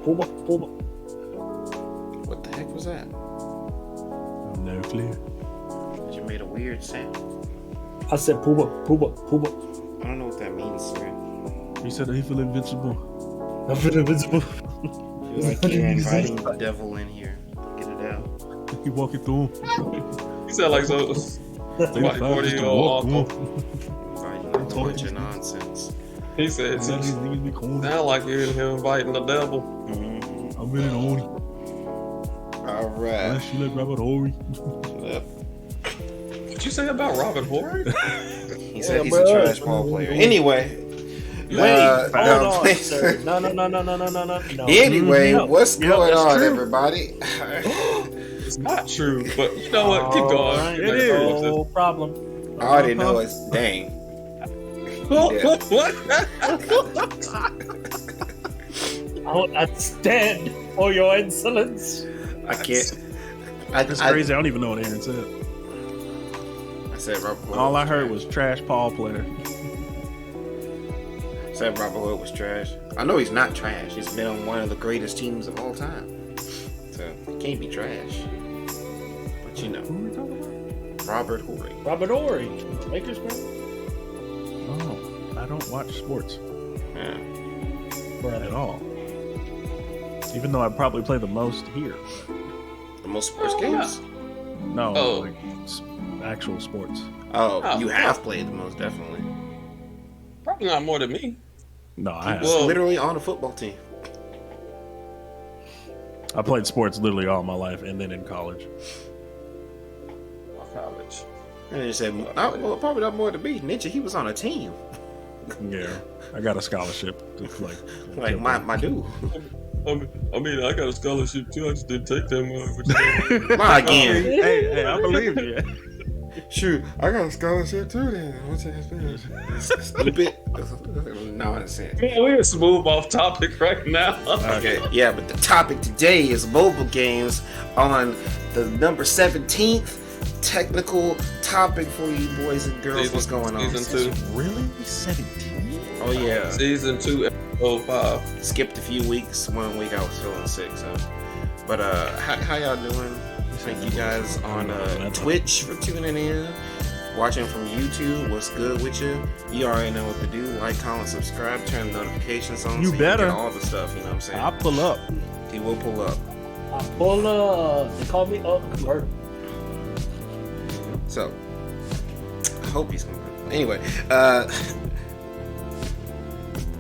Pull. What the heck was that? No clue. You made a weird sound. I said Pooba. I don't know what that means, man. He said that he feel invincible. I feel invincible. Feel like you're inviting the devil in here. Get it out. He walking through him. He said like so. Somebody 40-year-old uncle. Inviting a whole bunch of nonsense. He said, sound like you're in here inviting the devil. I'm in an Ori. Alright. Unless you let Robert Ori. What you say about Robert Horry? He said he's a trash ball player. Anyway. Hold on, sir. No. Anyway, what's going on, everybody? It's not true, but you know what? Keep going. Right, It is. is. No problem. All I didn't know is, dang. What? I stand for your insolence. I can't. That's crazy. I don't even know what Aaron said. I said Robert Hood. All I heard was trash ball player. Said Robert Hood was trash. I know he's not trash. He's been on one of the greatest teams of all time. So he can't be trash. But you know. Who are we talking about? Robert Horry. Robert Ory, Lakers fan. Oh, I don't watch sports Yeah. at all. Even though I probably play the most here. The most sports games? No, Oh. like actual sports. Oh, Oh, you have played the most, definitely. Probably not more than me. No, I have. Well- Literally on the football team. I played sports literally all my life, and then in college. College. And they said, well, probably not more than me. Ninja, he was on a team. Yeah, I got a scholarship. To, Like my dude. I mean, I got a scholarship too. I just didn't take them. My again. Hey, I believe you. Shoot, I got a scholarship too then. What's that Spanish? Stupid. Nonsense. Yeah, we're smooth off topic right now. Okay, yeah, but the topic today is mobile games on the number 17th technical topic for you boys and girls. What's going on? Season 2. Really? 17? Oh yeah. Season 2, episode 5. Skipped a few weeks. 1 week I was feeling sick, so. But how y'all doing? Thank you guys on Twitch for tuning in. Watching from YouTube, what's good with you? You already know what to do. Like, comment, subscribe, turn the notifications on. You so better. You get all the stuff, you know what I'm saying? I'll pull up. He will pull up. I pull up. They call me up. Convert. So, I hope he's coming. Anyway,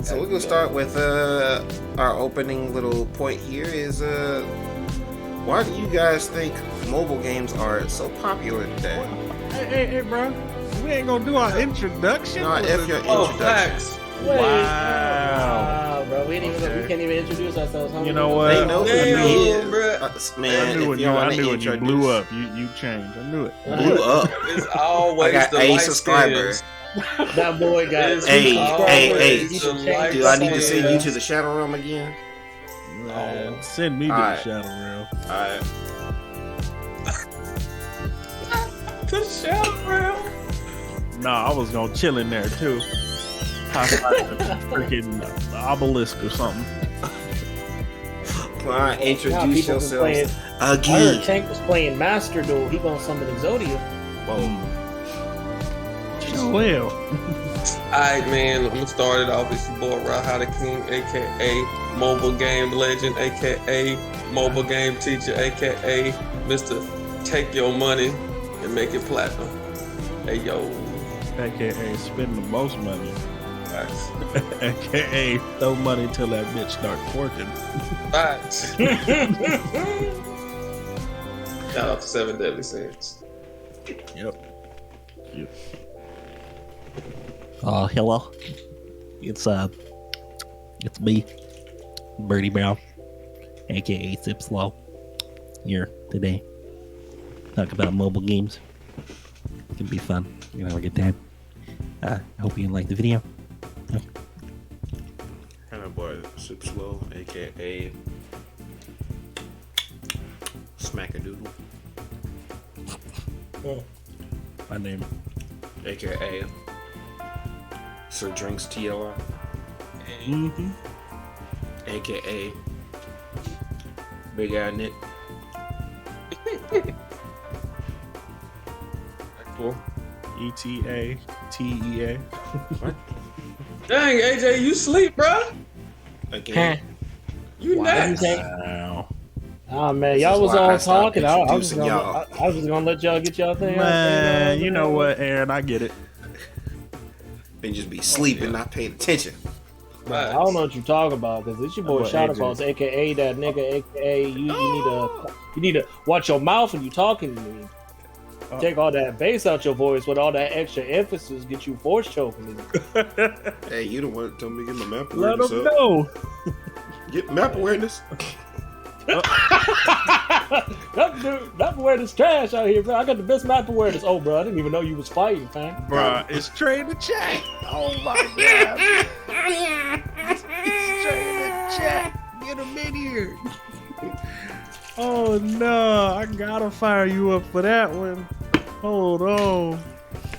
so we're gonna start with our opening little point here is why do you guys think mobile games are so popular today? Hey, bro. We ain't gonna do our introduction. No, if your Oh, introduction. facts. Wait. Wow. Bro, we can't even introduce ourselves. How You we know gonna- what? They know who Damn, he is. bruh. Man, I knew if when you you, want I to knew when you introduce, blew up. You changed. I knew it. blew up. It's always I got the a light subscriber. skins. That boy got It's Hey, always hey. the Do light Do I need to send you skins. to the shadow realm again? Send me to Alright. the shadow realm. Alright. The shadow realm. Nah, I was gonna chill in there too. Freaking obelisk or something. Come on, introduce people been yourselves I heard again. Tank was playing Master Duel. He gonna summon Exodia. Whoa. Well, Alright, man, I'm gonna start it off. It's your boy RahahTheKing, a.k.a. Mobile Game Legend, a.k.a. Mobile Game Teacher, a.k.a. Mr. Take Your Money and Make It Platinum. Hey, yo. AKA spend the most money. Facts. AKA throw money till that bitch start twerking. Facts. Shout out to 7 Deadly Sins. Yep. Hello. It's me, BirdieBrown, a.k.a. Sip Slow, here today. Talk about mobile games. It's gonna be fun. You're gonna have a good time. I hope you like the video. Kind of boy, Super Slow, aka Smackadoodle, My name. a.k.a. Sir Drinks TLR, Mm-hmm. a.k.a. Big Eye Nick. Cool. ETATEA. Dang, AJ, you sleep, bro? Again, You Why did you nuts? say- Wow. Oh man, This y'all is was why I all stopped talking. I was introducing gonna, y'all. I was just gonna let y'all get y'all thing. Man, you know what, Aaron? I get it. then just be sleeping, not paying attention. I don't know what you're talking about because it's your boy What, Shadowfallz, a.k.a. that nigga, a.k.a. You need to watch your mouth when you talking to me. Take all that bass out your voice with all that extra emphasis, get you voice choking. Hey, you the one that told me to get my map Let awareness them up. know. Get map awareness. Map awareness trash out here, bro. I got the best map awareness. Oh, bro, I didn't even know you was fighting, fam. Bruh, it's Trey in the chat. Oh my god. It's Trey in the chat. Get him in here. Oh no, I gotta fire you up for that one. Hold on.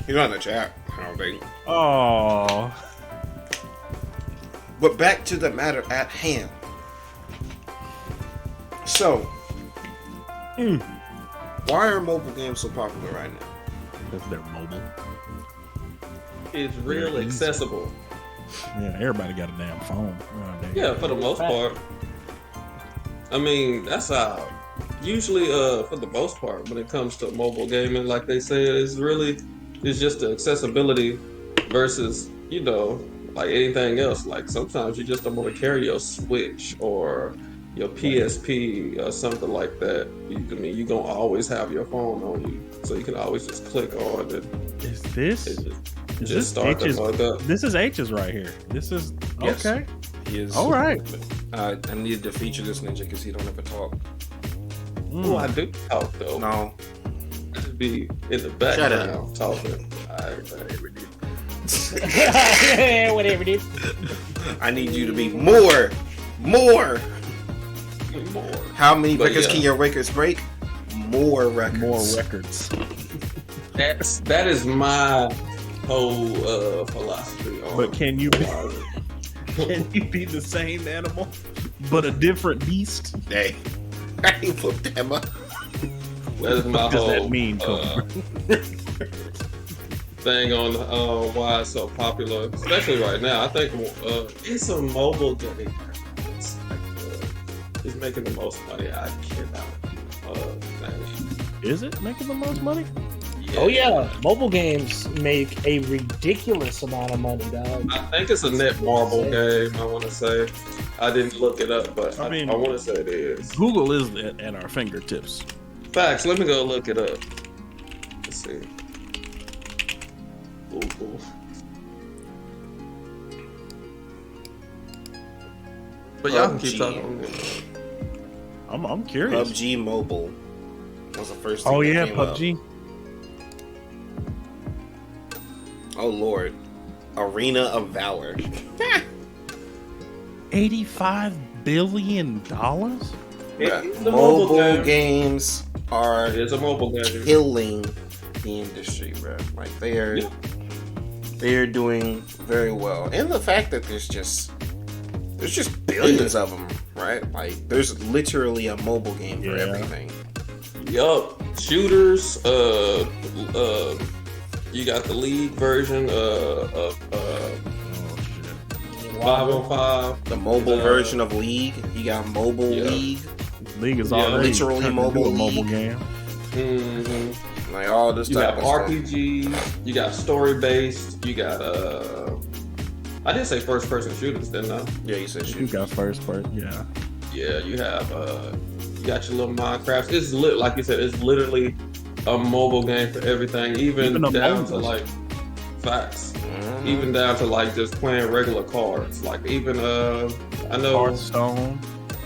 He's not in the chat, I don't think. Oh. But back to the matter at hand. So, why are mobile games so popular right now? Because they're mobile. It's real Easy. accessible. Yeah, everybody got a damn phone. nowadays. Yeah, for the most part. I mean, that's how. Usually, for the most part, when it comes to mobile gaming, like they say, it's just the accessibility versus, like anything else. Like sometimes you just don't want to carry your Switch or your PSP or something like that. You're gonna always have your phone on you, so you can always just click on it. Is this? It Is just this start the H's? fuck up. This is H's right here. This is Yes. okay. He is. All right. I needed to feature this ninja because he don't ever talk. Oh, I do talk though. No. I'd be in the Shut background talking. Yeah, whatever, dude. I need you to be more. More. How many But records yeah. can your records break? More records. More records. That is my whole philosophy on. But can you be the same animal, but a different beast? Hey, I ain't put them up. That is my What does whole that mean, Cobra? thing on why it's so popular, especially right now. I think it's a mobile game. It's making the most money. I cannot. Is it making the most money? Oh yeah, mobile games make a ridiculous amount of money, dog. I think it's a Netmarble game. I want to say. I didn't look it up, but I I mean- want to say it is. Google is at our fingertips. Facts. Let me go look it up. Let's see. Google. But y'all can keep PUBG. talking. I'm curious. PUBG Mobile was the first thing Oh that yeah, came up. PUBG. Oh Lord. Arena of Valor. $85 billion? Bruh, It's a mobile mobile game. games are It is a mobile game. killing the industry, bro. Like they are doing very well. And the fact that there's just billions of them, right? Like there's literally a mobile game for Yeah. everything. Yup. Shooters. You got the League version of Oh shit. 505. The mobile Uh, version of League. You got Mobile Yeah. League. League is Yeah, already literally turned into mobile a mobile league. game. Mm-hmm. Like all this You type have of stuff. RPGs. You got story based. You got I did say first person shooters, didn't I? Yeah, you said You shoot. got first part, yeah. Yeah. You have you got your little Minecraft. It's like you said. It's literally a mobile game for everything, even Even down Among to Us. like facts. Mhm. Even down to like just playing regular cards. Like even I know. Hearthstone.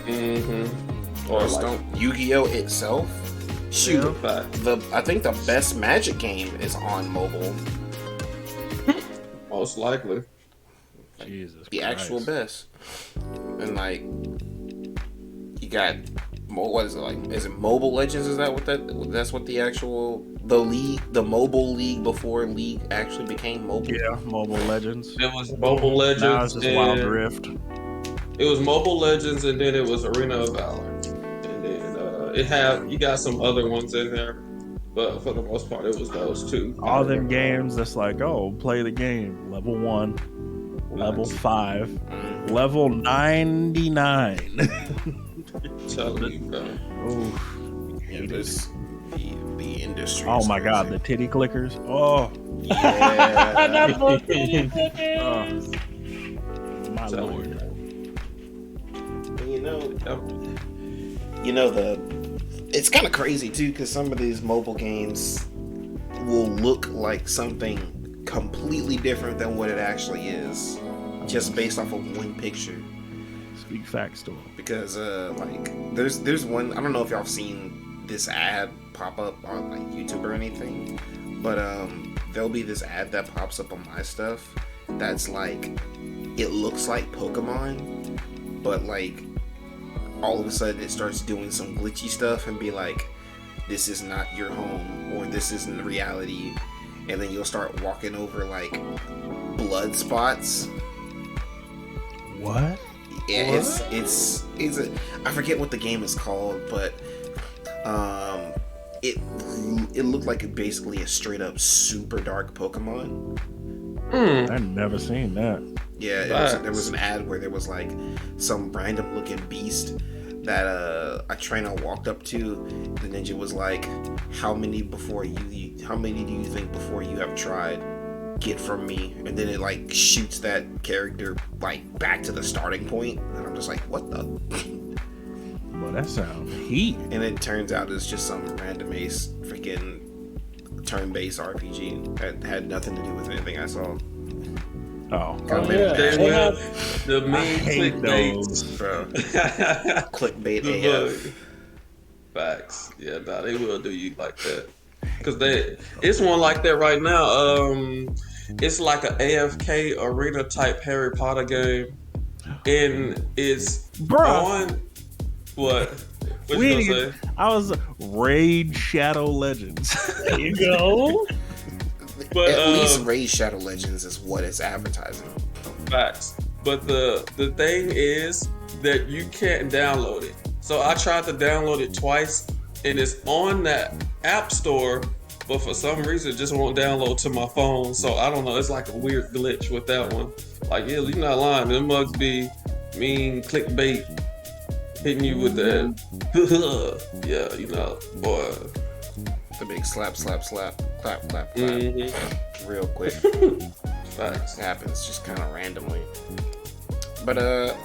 Mm-hmm. Or Or like don't Yu-Gi-Oh itself. Shoot, facts. I think the best Magic game is on mobile. Most likely. Jesus The Christ. actual best. And like you got what is it like? Is it Mobile Legends? Is that what that's what the actual the mobile league before League actually became mobile? Yeah, Mobile Legends. It was Mobile Legends. Now it's just Wild and Rift. It was Mobile Legends, and then it was Arena of Valor, and then you got some other ones in there, but for the most part, it was those two. All them games that's like, oh, play the game. Level 1, level 5, level 99. Telling you, bro. Ooh, Yeah, this the industry. oh is my crazy. god, the titty clickers. Oh, Yeah. Not for titty clickers. my Telling lord. you. You know it's kind of crazy too, because some of these mobile games will look like something completely different than what it actually is, just based off of one picture. Speak facts to him. Because like there's one, I don't know if y'all have seen this ad pop up on like YouTube or anything, but there'll be this ad that pops up on my stuff that's like, it looks like Pokemon, but like all of a sudden it starts doing some glitchy stuff and be like, this is not your home, or this isn't reality, and then you'll start walking over like blood spots. What? Yeah, it's I forget what the game is called, but it looked like basically a straight up super dark Pokemon. I've never seen that. Yeah, there was an ad where there was like some random looking beast that a trainer walked up to. The ninja was like, how many do you think before you have tried? Get from me. And then it like shoots that character like back to the starting point, and I'm just like, what the? Well, that sounds heat. And it turns out it's just some random ace freaking turn-based RPG that had nothing to do with anything I saw. Oh, yeah. They have the I mean hate clickbaits. Bro, clickbait The AF. Facts. Yeah, nah, they will do you like that. Cause it's one like that right now. It's like a AFK arena type Harry Potter game, and it's on what? What you gonna say? I was Raid Shadow Legends. There you go. But At least Raid Shadow Legends is what it's advertising. facts. But the thing is that you can't download it. So I tried to download it twice, and it's on that app store, but for some reason it just won't download to my phone. So I don't know. It's like a weird glitch with that one. Like, yeah, you're not lying. Them mugs be mean clickbait, hitting you with that. Yeah, you know, boy. The big slap, clap, clap, Mm-hmm. real quick. Facts. It happens just kind of randomly. But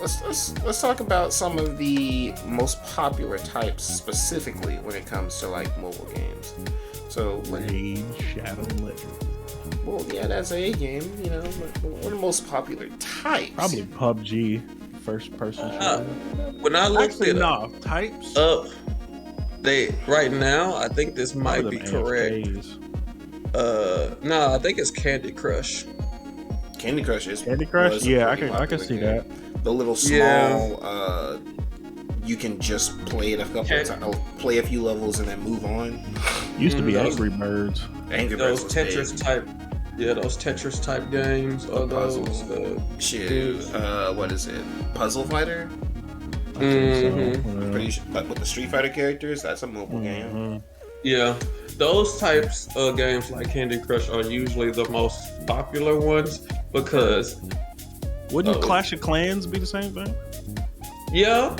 let's talk about some of the most popular types specifically when it comes to like mobile games. So, Raid Shadow Legends. well, yeah, that's a game, you know. But what are the most popular types? Probably PUBG, first person shooter. When I looked Actually, it no. Types? up, they right now I think this might Some be of them correct. AFKs. No, I think it's Candy Crush. Candy Crush is Candy Crush? was a Yeah, I pretty can popular see game. that. The little small, you can just play it a couple of times, play a few levels, and then move on. Used to be those- Angry Birds. Angry Those Birds was Tetris big. type, those Tetris type games. Or those. Puzzle. Shit. What is it? Puzzle Fighter? I think so. Mhm. Pretty sure, but with the Street Fighter characters, that's a mobile game. Mhm. Yeah, those types of games like Candy Crush are usually the most popular ones because, Wouldn't Clash of Clans be the same thing? yeah,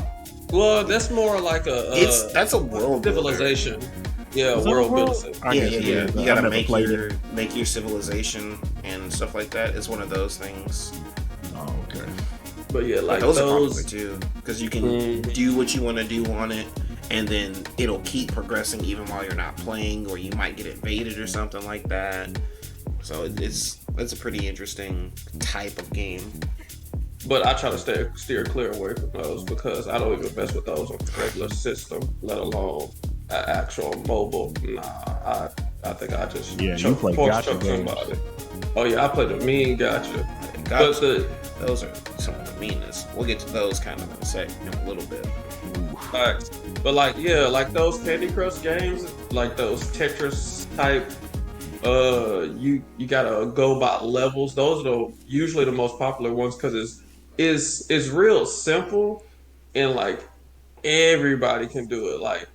well, that's more like That's a world builder. civilization. Yeah, Is that a world world? builder. I Yeah, can see yeah. that. You I've gotta never played make your civilization and stuff like that. It's one of those things. Oh, okay. But yeah, But like those are those. popular too, because you can do what you want to do on it, and then it'll keep progressing even while you're not playing, or you might get invaded or something like that. So it's a pretty interesting type of game. But I try to steer clear away from those because I don't even mess with those on the regular system, let alone an actual mobile. Nah, I think I just Yeah, you play force gotcha choke games. somebody. Oh yeah, I play the mean gotcha. But those are some of the meanest. We'll get to those kind of in a little bit. but like those Candy Crush games, like those Tetris type, you gotta go by levels. Those are usually the most popular ones because it's real simple and like everybody can do it. Like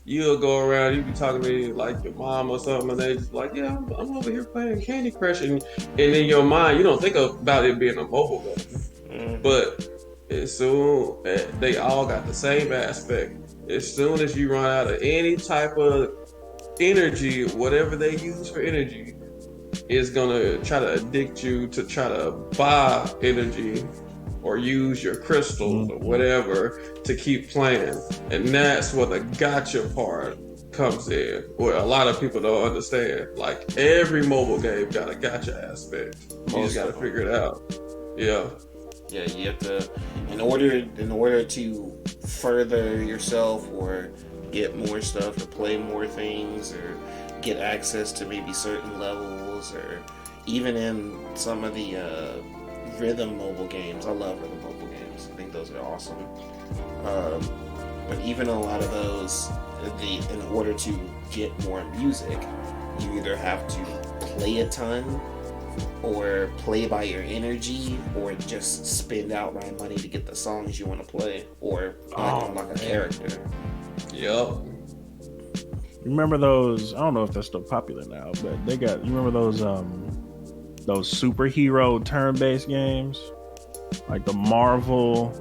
you'll go around, you be talking to like your mom or something, and they just like, yeah, I'm over here playing Candy Crush, and in your mind you don't think about it being a mobile game, but as soon they all got the same aspect. As soon as you run out of any type of energy, whatever they use for energy is gonna try to addict you to try to buy energy or use your crystals or whatever to keep playing. And that's where the gotcha part comes in, where a lot of people don't understand. Like every mobile game got a gotcha aspect. You just gotta figure it out. Yeah, you have to, in order to further yourself or get more stuff or play more things or get access to maybe certain levels, or even in some of the rhythm mobile games. I love rhythm mobile games. I think those are awesome. But even a lot of those, in order to get more music, you either have to play a ton or play by your energy, or just spend outright money to get the songs you want to play, or unlock a character. Yep. Remember those? I don't know if they're still popular now, but they got. You remember those superhero turn-based games, like the Marvel,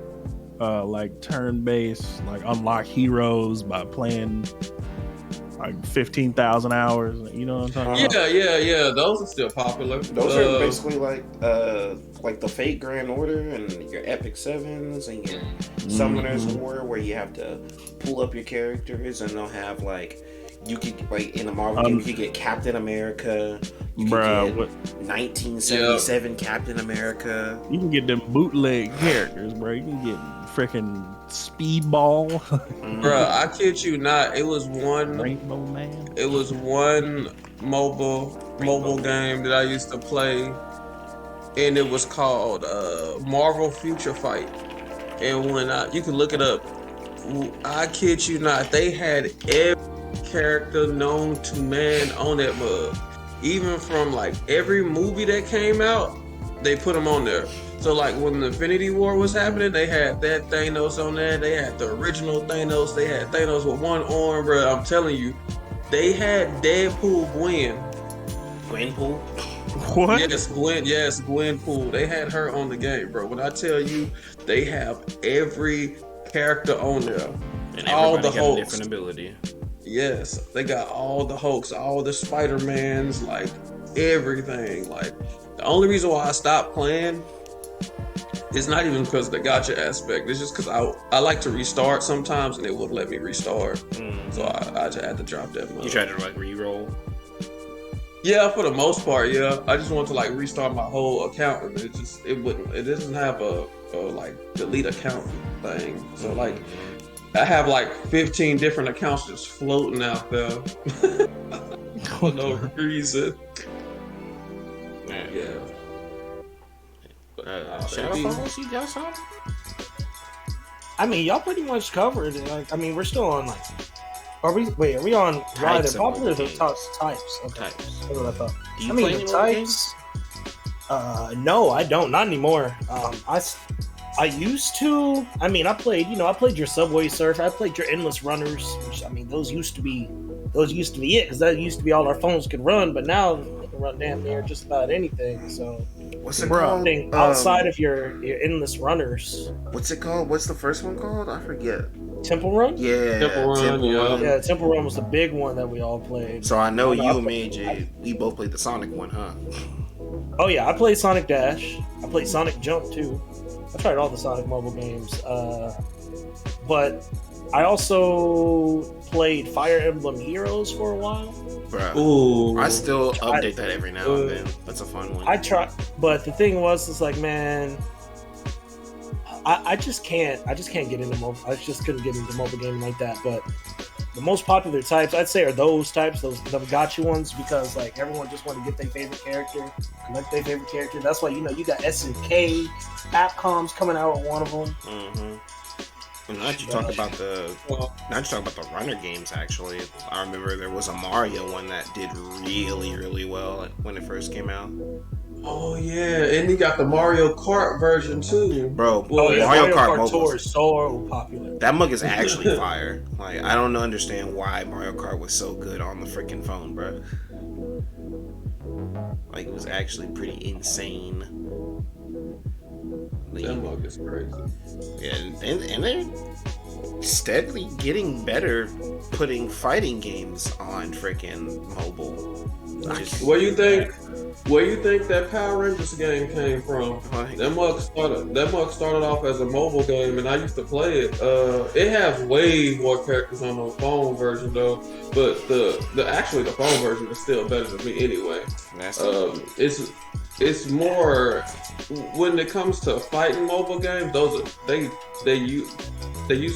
like turn-based, like unlock heroes by playing like 15,000 hours. You know what I'm talking about? Yeah. Those are still popular. Those are basically like the Fate Grand Order and your Epic Sevens and your Summoner's War, where you have to pull up your characters, and they'll have like, you could, like in a Marvel game, you could get Captain America. You can get 1977 Captain America. You can get them bootleg characters, bro. You can get freaking Speedball. Bruh, I kid you not. It was one Rainbow Man. It was one mobile game that I used to play, and it was called Marvel Future Fight. And when you can look it up, I kid you not, they had every character known to man on that mug. Even from like every movie that came out, they put them on there. So like when the Infinity War was happening, they had that Thanos on there. They had the original Thanos. They had Thanos with one arm, bro. I'm telling you, they had Deadpool Gwen. Gwenpool? What? Yes, Gwenpool. They had her on the game, bro. When I tell you, they have every character on there. And all the got a Hulks. different ability. Yes, they got all the Hulks, all the Spider-Mans, like everything. Like the only reason why I stopped playing is not even because of the gotcha aspect. It's just because I like to restart sometimes, and it wouldn't let me restart. So I just had to drop that money. You tried to like re-roll? Yeah, for the most part, yeah. I just want to like restart my whole account, and it doesn't have a like delete account thing. So like I have like 15 different accounts just floating out there for no reason. Yeah. Shadowfallz, you got something? I mean, y'all pretty much covered it. Like, I mean, we're still on like. Are we on Types the popular or the games. types? Okay. Types. That's what I thought. Do you I mean, play the any mobile types. No, I don't. Not anymore. I used to. I mean, I played your Subway Surf. I played your Endless Runners. Which, I mean, those used to be it, because that used to be all our phones could run. But now they can run damn near just about anything. So What's it called? Outside of your Endless Runners. What's it called? What's the first one called? I forget. Temple Run? Yeah, Temple Run, yeah. Yeah, Temple Run was the big one that we all played. So I know you and me, Jay, we both played the Sonic one, huh? Oh yeah, I played Sonic Dash. I played Sonic Jump too. I tried all the Sonic mobile games. But I also played Fire Emblem Heroes for a while. Bruh. Ooh. I still update that every now and then. That's a fun one. I tried, but the thing was, it's like, man, I just can't get into mobile. I just couldn't get into mobile gaming like that. But the most popular types, I'd say, are those types, those the gotcha ones, because like everyone just want to get their favorite character, collect their favorite character. That's why, you know, you got SNK, Capcom's coming out with one of them. Mm-hmm. Well, now that you talk about the runner games, actually, I remember there was a Mario one that did really, really well when it first came out. Oh yeah, and you got the Mario Kart version too, bro. Oh yeah, Mario Kart Mobile Tour is so popular. That mug is actually fire. Like, I don't understand why Mario Kart was so good on the freaking phone, bro. Like, it was actually pretty insane. That mug is crazy. Yeah, and they're steadily getting better putting fighting games on freaking mobile. Where you think that Power Rangers game came from? That mug started off as a mobile game, and I used to play it. It has way more characters on the phone version though, but the phone version is still better than me anyway. It's more when it comes to fighting mobile games. They use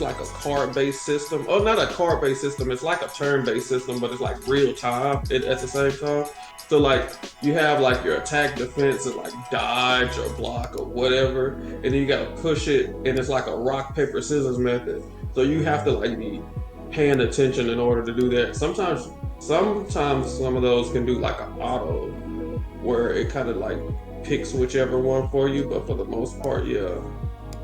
like a card-based system. Oh, not a card-based system. It's like a turn-based system, but it's like real time at the same time. So like you have like your attack, defense, and like dodge or block or whatever, and then you gotta push it, and it's like a rock paper scissors method. So you have to like be paying attention in order to do that. Sometimes some of those can do like an auto, where it kind of like picks whichever one for you, but for the most part, yeah,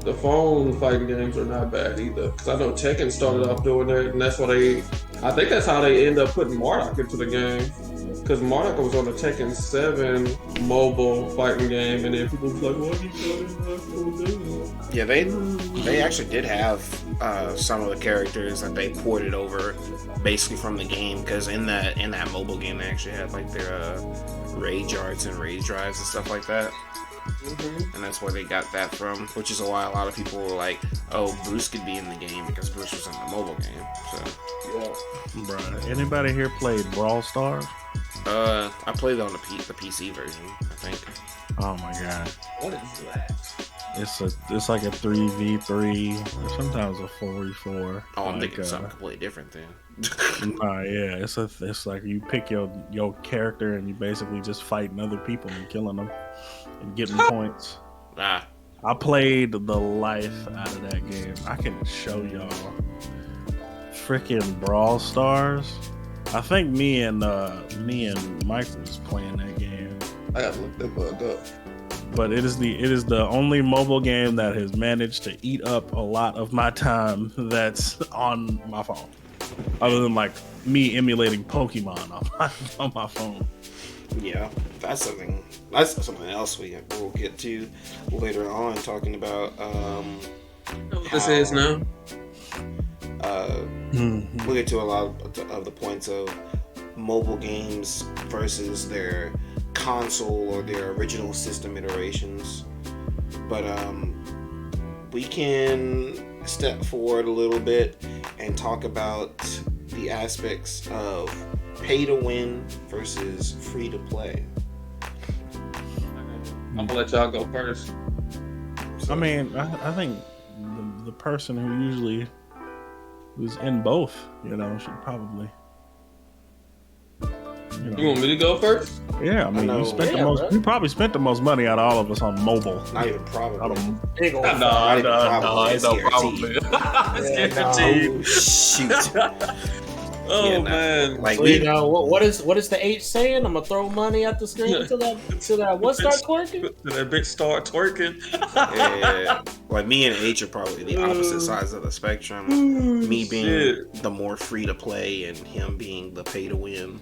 the phone fighting games are not bad either. Because I know Tekken started off doing that, and that's why I think that's how they end up putting Marduk into the game. Because Marduk was on the Tekken 7 mobile fighting game, and then people was like, "What are you doing?" Yeah, they actually did have some of the characters that they ported over basically from the game. Because in that mobile game, they actually had like their rage arts and rage drives and stuff like that. Mm-hmm. And that's where they got that from, which is why a lot of people were like, "Oh, Bruce could be in the game because Bruce was in the mobile game." So, yeah, bruh. Anybody here played Brawl Stars? I played it on the PC version, I think. Oh my god, what is that? It's like a 3v3 or sometimes a 4v4. Oh, I'm thinking something completely different then. Yeah, it's like you pick your character and you basically just fighting other people and killing them and getting points. I played the life out of that game. I can show y'all freaking Brawl Stars. I think me and Mike was playing that game. I gotta look that bug up. But it is the only mobile game that has managed to eat up a lot of my time that's on my phone. Other than like me emulating Pokemon on my phone. Yeah, that's something else we'll get to later on, talking about what this is now. We'll get to a lot of the points of mobile games versus their console or their original system iterations. But we can step forward a little bit and talk about the aspects of pay to win versus free to play. I'm gonna let y'all go first. I mean, I think the person who's in both, should probably. You want me to go first? Yeah, I mean, you probably spent the most money out of all of us on mobile. Not even probably. Big old No, it's no probably. It's guaranteed. Shoot. Oh man! Like what is the H saying? I'm gonna throw money at the screen until that what start twerking? Till that bitch start twerking. Yeah, like me and H are probably the opposite sides of the spectrum. Me being the more free to play, and him being the pay to win.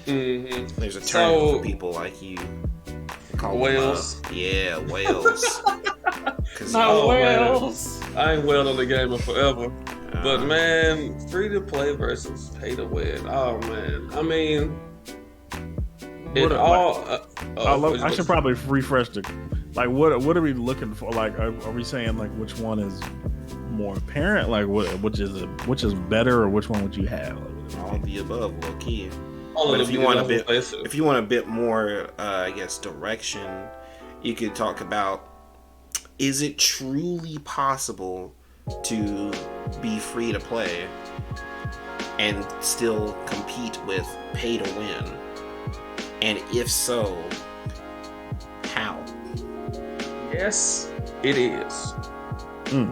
Mm-hmm. There's a term for people like you. Whales. Yeah, whales. Whales. Man, I ain't whaled on the game in forever. But man, free to play versus pay to win. Oh man, I mean, I should probably refresh the. Like, what are we looking for? Like, are we saying like which one is more apparent? Like, which is better, or which one would you have? All of the above, low key. But if you want a bit more, I guess, direction, you could talk about: is it truly possible to be free to play and still compete with pay to win? And if so, how? Yes, it is.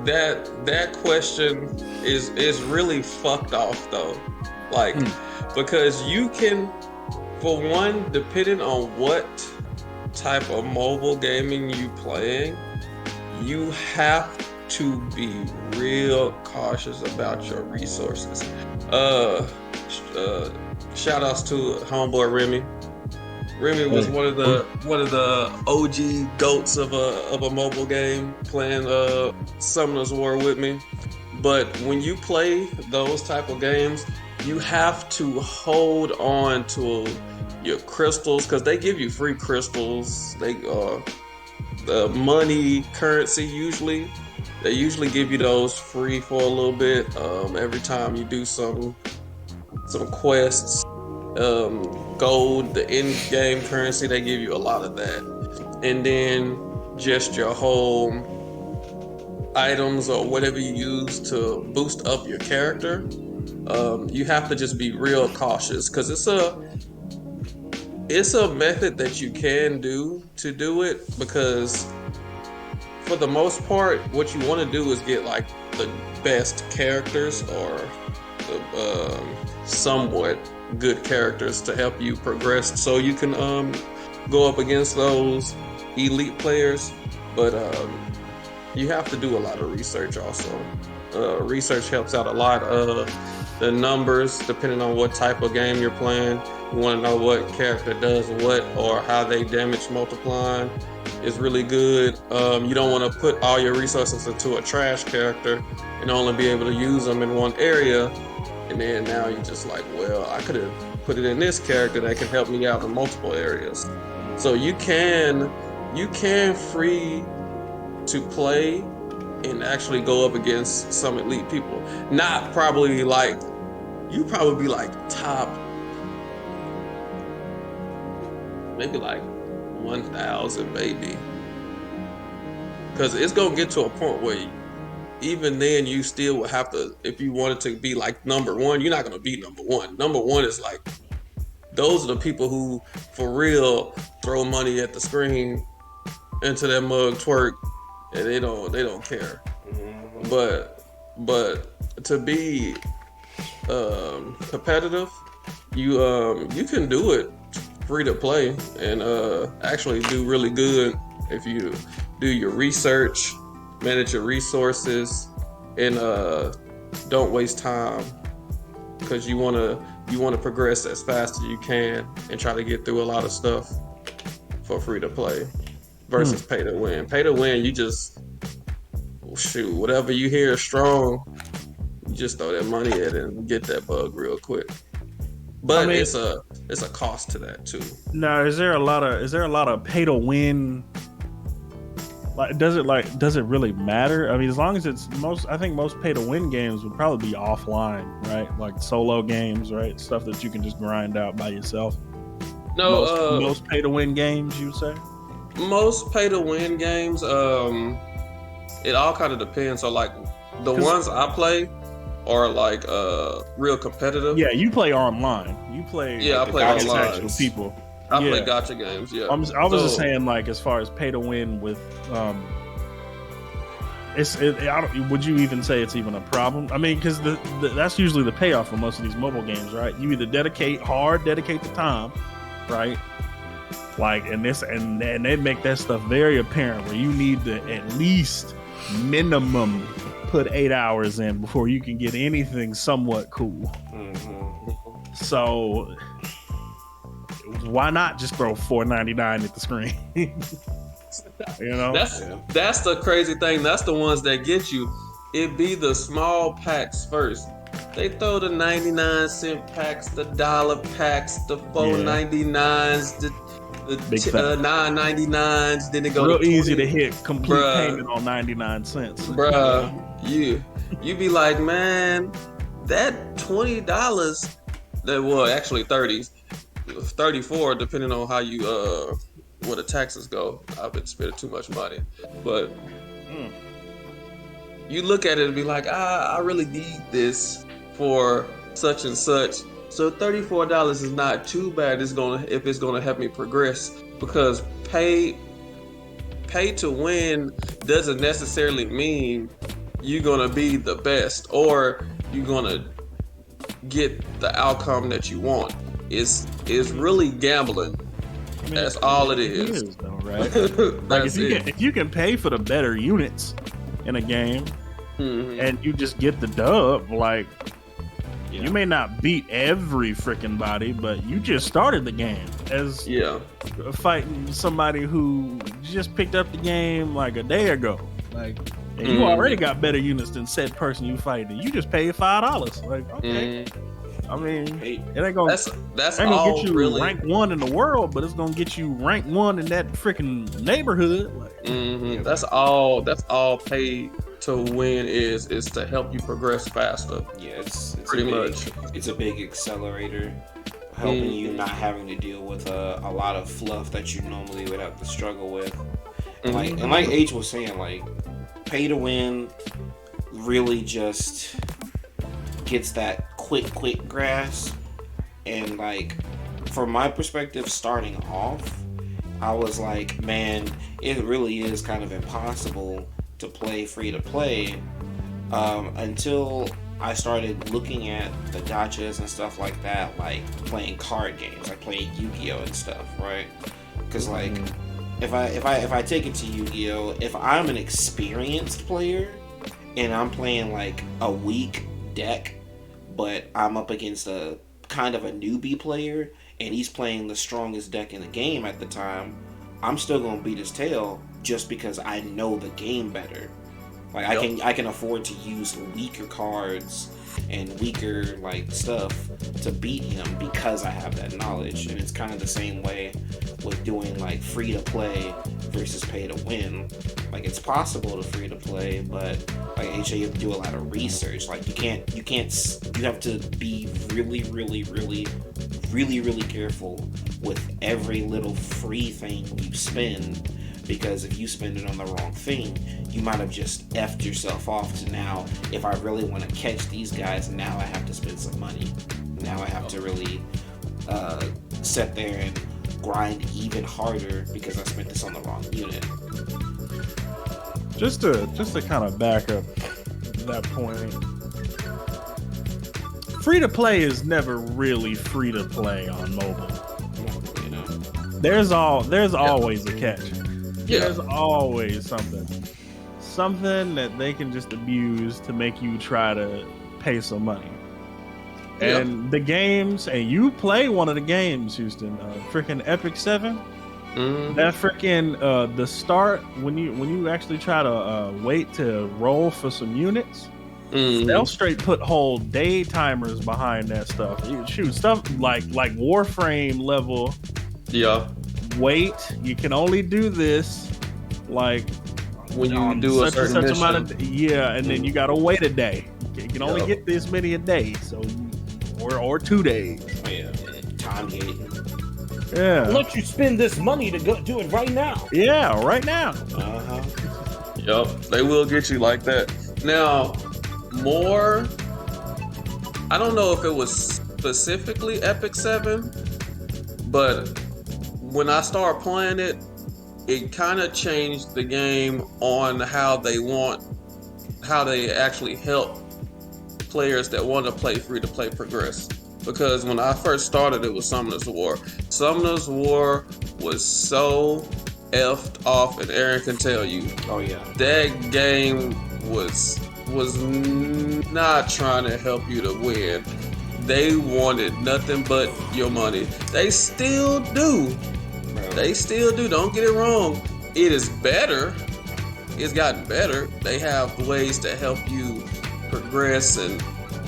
That question is really fucked off though. Like, because you can, for one, depending on what type of mobile gaming you playing, you have to be real cautious about your resources. Shout outs to homeboy Remy. Remy was one of the OG goats of a mobile game, playing Summoner's War with me. But when you play those type of games, you have to hold on to your crystals, because they give you free crystals. They the money currency usually. They usually give you those free for a little bit every time you do some quests. Gold, the in-game currency, they give you a lot of that. And then just your whole items or whatever you use to boost up your character. You have to just be real cautious, because it's a method that you can do to do it, because for the most part, what you want to do is get like the best characters, or the somewhat good characters to help you progress, so you can go up against those elite players. But you have to do a lot of research also. Research helps out a lot. The numbers, depending on what type of game you're playing, you want to know what character does what, or how they damage multiplying is really good. You don't want to put all your resources into a trash character and only be able to use them in one area, and then now you're just like, well, I could have put it in this character that can help me out in multiple areas. So you can free to play and actually go up against some elite people. Not probably like, you probably be like top, maybe like 1,000 maybe. Because it's gonna get to a point where even then you still would have to, if you wanted to be like number one, you're not gonna be number one. Number one is like, those are the people who for real throw money at the screen into that mug twerk, and they don't care. But to be competitive, you can do it free to play and actually do really good if you do your research, manage your resources, and don't waste time, because you want to progress as fast as you can and try to get through a lot of stuff for free to play versus pay to win. Pay to win, you just shoot whatever you hear is strong, you just throw that money at it and get that bug real quick. But I mean, it's a cost to that too. Now, is there a lot of pay to win? Does it really matter? I mean, as long as it's I think most pay to win games would probably be offline, right? Like solo games, right? Stuff that you can just grind out by yourself. No, most pay to win games, you say? Most pay to win games, it all kind of depends. So like the ones I play are like real competitive. Yeah, you play online. I play online. Actual people. I play gacha games. Yeah, I was just saying, like, as far as pay to win with, would you even say it's even a problem? I mean, because that's usually the payoff for most of these mobile games, right? You either dedicate the time, right? Like, and they make that stuff very apparent where you need to at least minimum put 8 hours in before you can get anything somewhat cool. Mm-hmm. So why not just throw $4.99 at the screen? You know, that's the crazy thing. That's the ones that get you. It be the small packs first. They throw the 99-cent packs, the dollar packs, the $4.99s, the $9.99s. Then they go real to 20. Easy to hit complete payment on 99 cents. Bruh, you be like, man, that $20 that was actually 30s. 34, depending on how you where the taxes go. I've been spending too much money, but you look at it and be like, I really need this for such and such. So $34 is not too bad. If it's gonna help me progress, because pay to win doesn't necessarily mean you're gonna be the best or you're gonna get the outcome that you want. It's really gambling. I mean, That's all it It is. is though, right? Like That's if you can pay for the better units in a game Mhm. and you just get the dub, like Yeah. you may not beat every freaking body, but you just started the game as Yeah. fighting somebody who just picked up the game like a day ago. Like, and you Mhm. already got better units than said person you fighting. You just paid $5. Like, okay. Mhm. I mean, Hey, it ain't gonna, That's ain't gonna all get you really. rank 1 in the world, but it's gonna get you rank 1 in that freaking neighborhood. Like, Mhm. That's all pay to win is to help you progress faster. yeah, it's Pretty a big, much. It's a big accelerator, helping you not having to deal with a lot of fluff that you normally would have to struggle with. And like H was saying, like pay to win really just gets that quick grasp. And like from my perspective, starting off, I was like, man, it really is kind of impossible to play free to play until I started looking at the gachas and stuff like that, like playing card games, like playing Yu-Gi-Oh and stuff, right? Because like if I take it to Yu-Gi-Oh, if I'm an experienced player and I'm playing like a weak deck, but I'm up against a kind of a newbie player and he's playing the strongest deck in the game at the time, I'm still gonna beat his tail just because I know the game better. Like I can afford to use weaker cards and weaker like stuff to beat him because I have that knowledge. And it's kind of the same way with doing like free to play versus pay to win. Like it's possible to free to play, but like HA, you have to do a lot of research. Like you have to be really careful with every little free thing you spend, because if you spend it on the wrong thing, you might have just effed yourself off to now, if I really want to catch these guys, now I have to spend some money. Now I have to really sit there and grind even harder because I spent this on the wrong unit. just to kind of back up that point, free to play is never really free to play on mobile. You know? There's always a catch. Yeah. There's always something that they can just abuse to make you try to pay some money. Yeah. And the games, and you play one of the games, Houston, freaking Epic 7. Mhm. That freaking the start when you actually try to wait to roll for some units, Mhm. they'll straight put whole day timers behind that stuff. You shoot stuff like Warframe level. Yeah. Wait, you can only do this like When you on do a such and certain such amount mission. of yeah, and then you gotta wait a day. You can only Yup. get this many a day, so or 2 days. Oh yeah, time gating. Yeah, I'll let you spend this money to go do it right now. yeah, right now. Uh-huh. Yep, they will get you like that. Now, more. I don't know if it was specifically Epic 7, but when I started playing it, it kind of changed the game on how they actually help players that want to play free to play progress. Because when I first started, it was Summoner's War. Summoner's War was so effed off, and Aaron can tell you. Oh yeah. That game was not trying to help you to win. They wanted nothing but your money. They still do. Bro. They still do. Don't get it wrong. It is better. It's gotten better. They have ways to help you progress and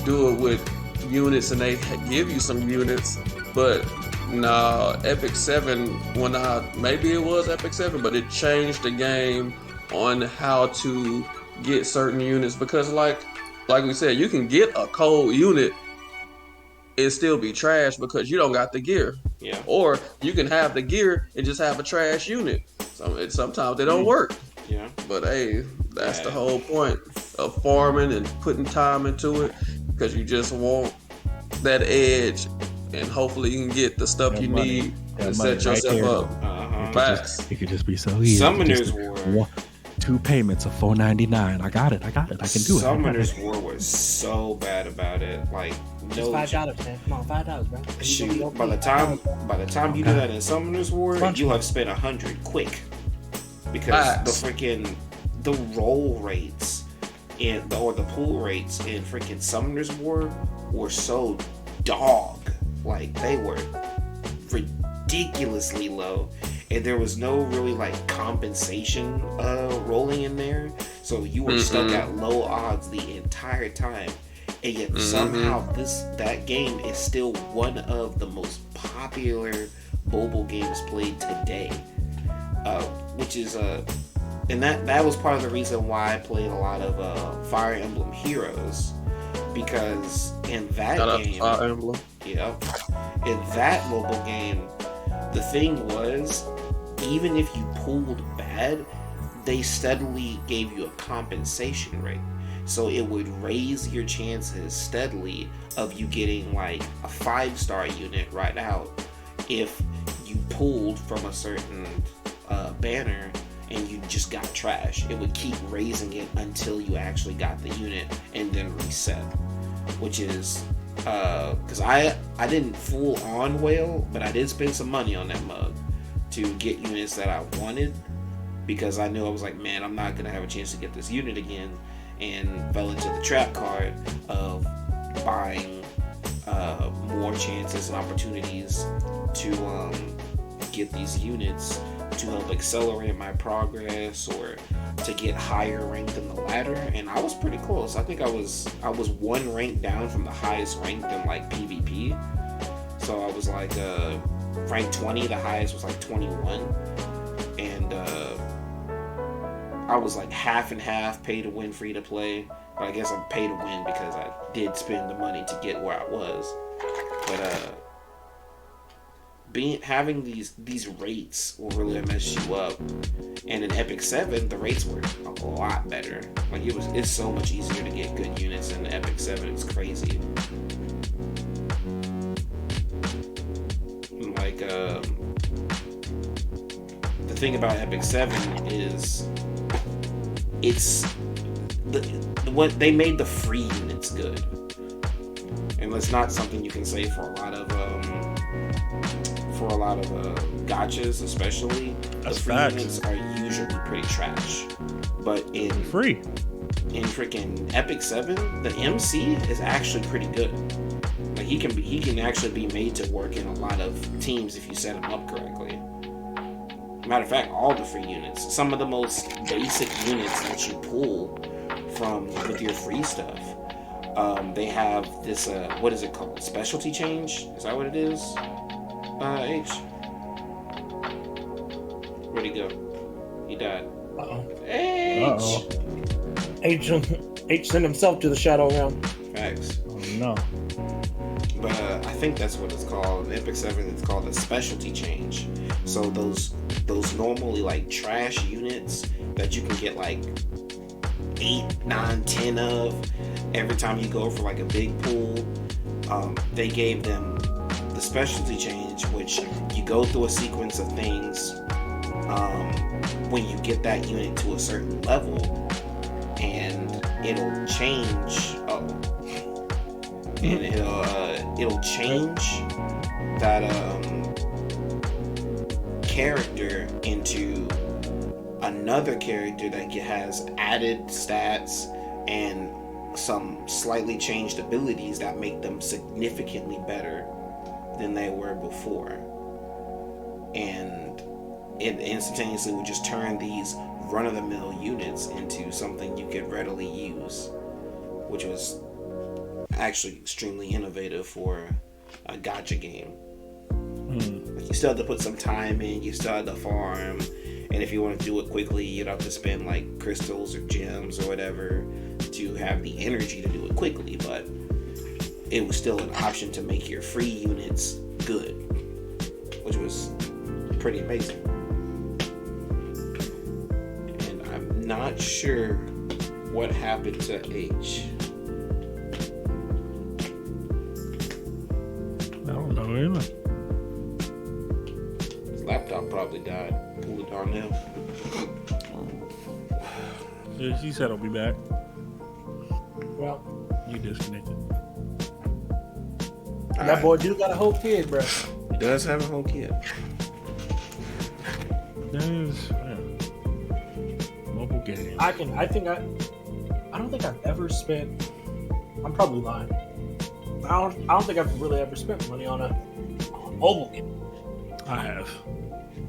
do it with units, and they give you some units. But no, Epic 7, maybe it was Epic 7, but it changed the game on how to get certain units, because like we said, you can get a cold unit and still be trash because you don't got the gear. Yeah. Or you can have the gear and just have a trash unit. Sometimes they don't work. Yeah. But hey, that's the Yeah. whole point of farming and putting time into it, because you just want that edge, and hopefully you can get the stuff That you money. need That to money set right yourself there. up. Facts. It could just be so easy. Summoner's Just War. 2 payments of $4.99. I got it. I can do it. Summoner's War was so bad about it. Like, Just no. $5, man. Come on, $5, bro. Shoot, by the time you do that in Summoner's War, you'll have spent 100 quick. Because Facts. the roll rates or the pull rates in freaking Summoner's War were so dog. Like, they were ridiculously low. And there was no really like compensation rolling in there. So you were stuck at low odds the entire time. And yet somehow that game is still one of the most popular mobile games played today. Which is and that was part of the reason why I played a lot of Fire Emblem Heroes, because in that game, Fire Emblem. yeah, in that mobile game, the thing was, even if you pulled bad, they steadily gave you a compensation rate, so it would raise your chances steadily of you getting like a 5-star unit right out if you pulled from a certain banner and you just got trash. It would keep raising it until you actually got the unit and then reset, which is because I didn't full on whale, but I did spend some money on that mug to get units that I wanted, because I knew I was like, man, I'm not gonna have a chance to get this unit again, and fell into the trap card of buying more chances and opportunities to get these units to help accelerate my progress or to get higher ranked in the ladder. And I was pretty close. I think I was 1 rank down from the highest ranked in like PvP. So I was like rank 20, the highest was like 21. And I was like half and half, pay to win, free to play. But I guess I'm pay to win because I did spend the money to get where I was. But having these rates will really mess you up. And in Epic 7, the rates were a lot better. Like it's so much easier to get good units in Epic 7. It's crazy. Like the thing about Epic 7 is what they made the free units good. And that's not something you can say for a lot of gachas, especially. That's the free facts. units are usually pretty trash. But in Free. In freaking Epic 7, the MC is actually pretty good. Like he can actually be made to work in a lot of teams if you set him up correctly. Matter of fact, all the free units, some of the most basic units that you pull from with your free stuff, they have this what is it called? Specialty change? Is that what it is? H. Where'd he go? He died. H. H sent himself to the Shadow Realm. Facts. Oh no. But I think that's what it's called. In Epic 7, it's called a specialty change. So those normally like trash units that you can get like 8, 9, 10 of every time you go for like a big pool, they gave them the specialty change, which you go through a sequence of things when you get that unit to a certain level, and it'll change. And it'll change that character into another character that has added stats and some slightly changed abilities that make them significantly better than they were before. And it instantaneously would just turn these run-of-the-mill units into something you could readily use, which was actually extremely innovative for a gacha game. Like you still have to put some time in, you still have to farm, and if you want to do it quickly, you'd have to spend like crystals or gems or whatever to have the energy to do it quickly, but it was still an option to make your free units good, which was pretty amazing. And I'm not sure what happened to H. know. His laptop probably died. Pull it on now. Yeah, she said I'll be back. Well, You disconnected. that boy do got a whole kid, bro. He does have a whole kid. Mobile game. I don't think I've ever spent. I'm probably lying. I don't think I've really ever spent money on a mobile game. I have.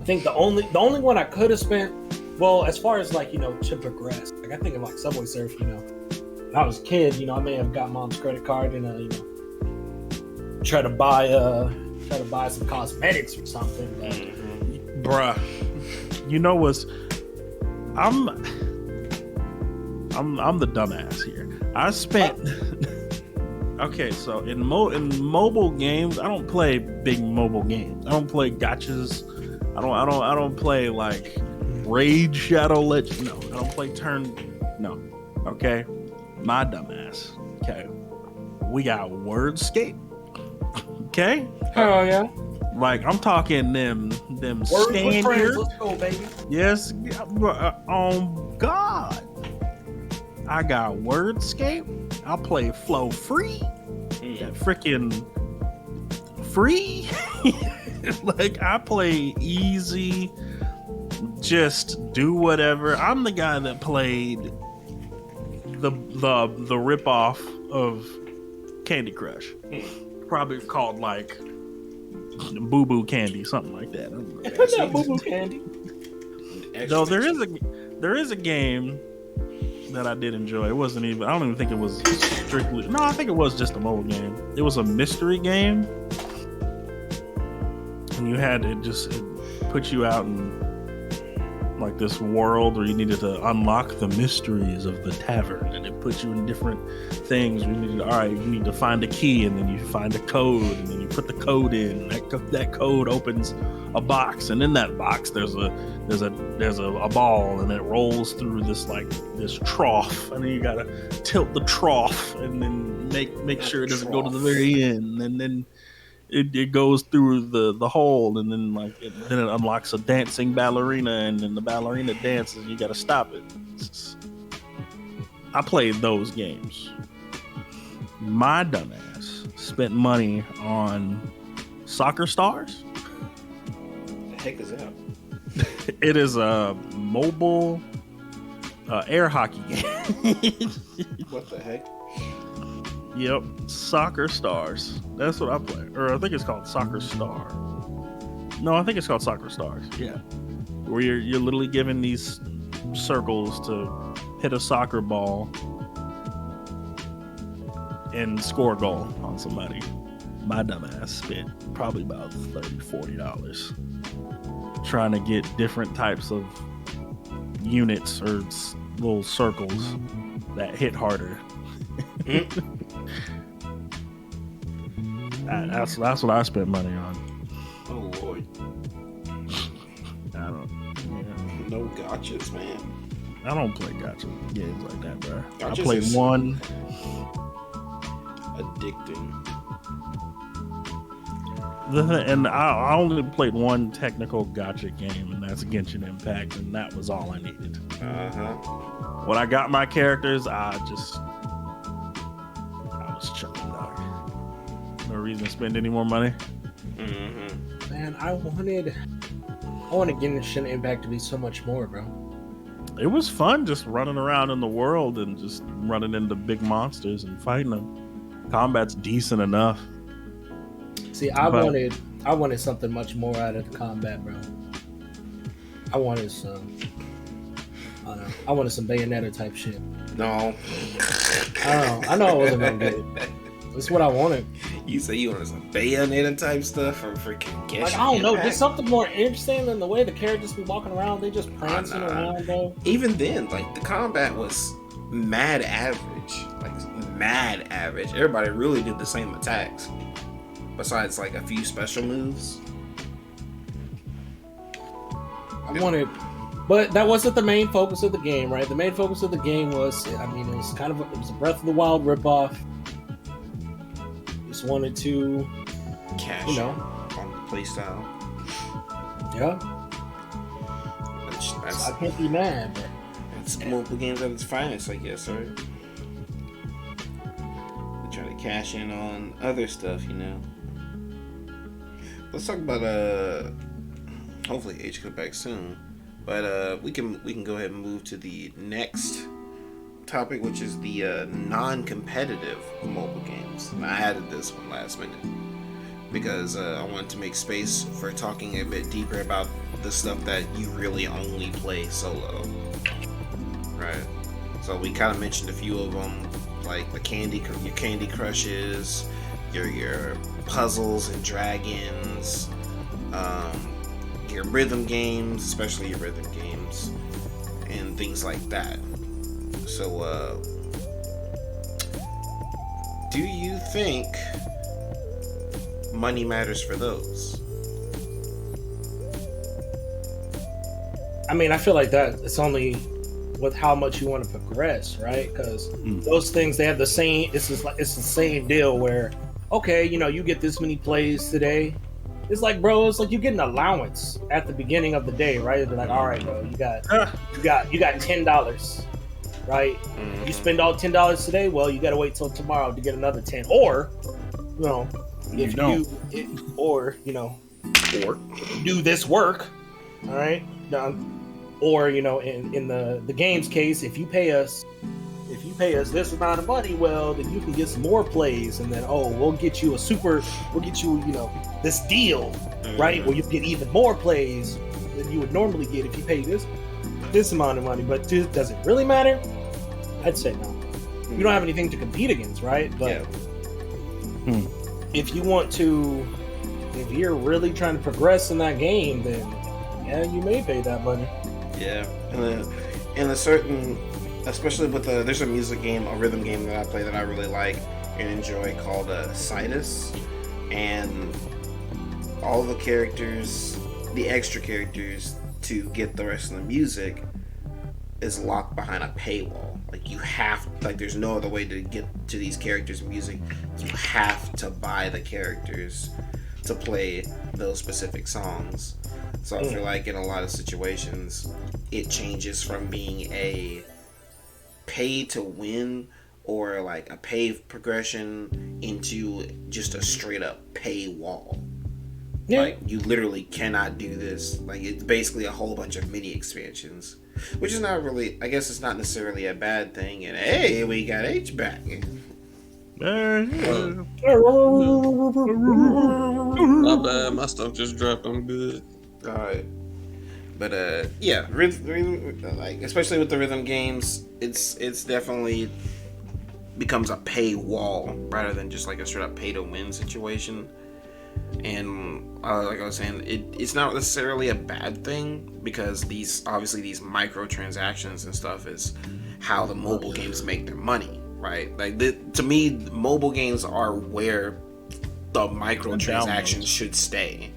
I think the only one I could have spent, well, as far as like, to progress, like I think of like Subway Surf, when I was a kid, I may have got mom's credit card and try to buy some cosmetics or something. But Bruh. You know what's I'm the dumbass here. I spent okay, so in mobile games, I don't play big mobile games. I don't play gotchas. I don't play like Raid Shadow Legends. No, I don't play No. Okay. My dumbass. Okay. We got Wordscape. Okay? oh yeah, Like I'm talking them words with friends. standard. Let's go, baby. Yes, on God. I got Wordscape. I play Flow Free. That freaking free. Like I play easy. Just do whatever. I'm the guy that played the ripoff of Candy Crush. Probably called like Boo Boo Candy, something like that. What's that boo boo candy? No, there is a game that I did enjoy. It wasn't even. I don't even think it was strictly. No, I think it was just a mobile game. It was a mystery game, and you had it put you out in like this world where you needed to unlock the mysteries of the tavern, and it put you in different things. You need to find a key, and then you find a code, and then you put the code in. That code opens a box, and in that box there's a ball, and it rolls through this trough, and then you gotta tilt the trough, and then make sure it doesn't go to the very end, and then it goes through the hole, and then then it unlocks a dancing ballerina, and then the ballerina dances, and you gotta stop it. I played those games. My dumbass spent money on Soccer Stars. What the heck is that? It is a mobile air hockey game. What the heck? Yep, Soccer Stars. That's what I play. Or I think it's called Soccer Star. No, I think it's called Soccer Stars. Yeah, where you're literally given these circles to hit a soccer ball and score a goal on somebody. My dumbass spent probably about $30-$40 trying to get different types of units or little circles that hit harder. That's what I spent money on. Oh Lord. No gotchas, man. I don't play gotcha games like that, bro. I Gotchas played is one. Addicting. And I only played one technical gotcha game, and that's Genshin Impact, and that was all I needed. When I got my characters, I was chilling, dog. No reason to spend any more money. Man, I wanted Genshin Impact to be so much more, bro. It was fun just running around in the world and just running into big monsters and fighting them. Combat's decent enough. See, I wanted something much more out of the combat, bro. I wanted some Bayonetta type shit. No. I know I wasn't gonna get it. That's what I wanted. You say you wanted some Bayonetta type stuff from freaking Genshin Like, I don't know, Impact? just something more interesting than the way the characters be walking around. They just prancing around, bro. Even then, like, the combat was mad average. Like, mad average. Everybody really did the same attacks. Besides, like, a few special moves. But that wasn't the main focus of the game, right? The main focus of the game was, it was a Breath of the Wild ripoff. Just wanted to cash You know. on the playstyle. Yeah, That's I can't be mad. But that's mobile games at its finest, I guess, right? We try to cash in on other stuff, you know. Let's talk about hopefully H come back soon. But we can go ahead and move to the next topic, which is the non-competitive mobile games. And I added this one last minute because I wanted to make space for talking a bit deeper about the stuff that you really only play solo. Right. So we kind of mentioned a few of them, like your Candy Crushes, your Puzzles and Dragons, your rhythm games, especially your rhythm games, and things like that. So, do you think money matters for those? I mean, I feel like that it's only with how much you want to progress, right? Because those things, they have the same. It's the same deal where, okay, you know, you get this many plays today. It's like, bro, it's like you get an allowance at the beginning of the day, right? They're like, all right, bro, you got $10, right? Mm-hmm. You spend all $10 today. Well, you got to wait till tomorrow to get another 10. Or, you know, if you do this work, all right, or you know, in the game's case, if you pay us this amount of money, well, then you can get some more plays, and then we'll get you you know, this deal, right, where you get even more plays than you would normally get if you pay this amount of money. But does it really matter? I'd say no. You don't have anything to compete against, right? But if you're really trying to progress in that game, then yeah, you may pay that money. Yeah, in a certain, especially with there's a music game, a rhythm game that I play that I really like and enjoy called Citus, and all the characters, the extra characters to get the rest of the music is locked behind a paywall. Like there's no other way to get to these characters' music. You have to buy the characters to play those specific songs. So I feel like in a lot of situations, it changes from being a pay to win or like a pay progression into just a straight up pay wall. Yeah. Like you literally cannot do this. Like it's basically a whole bunch of mini expansions, which is not really, I guess it's not necessarily a bad thing. And hey, we got H back. My bad, my stuff just dropped. I'm good. Alright. But yeah, like especially with the rhythm games, it's definitely becomes a pay wall rather than just like a straight up pay to win situation. And like I was saying, it's not necessarily a bad thing because these microtransactions and stuff is how the mobile games make their money, right? Like to me, mobile games are where the microtransactions should stay,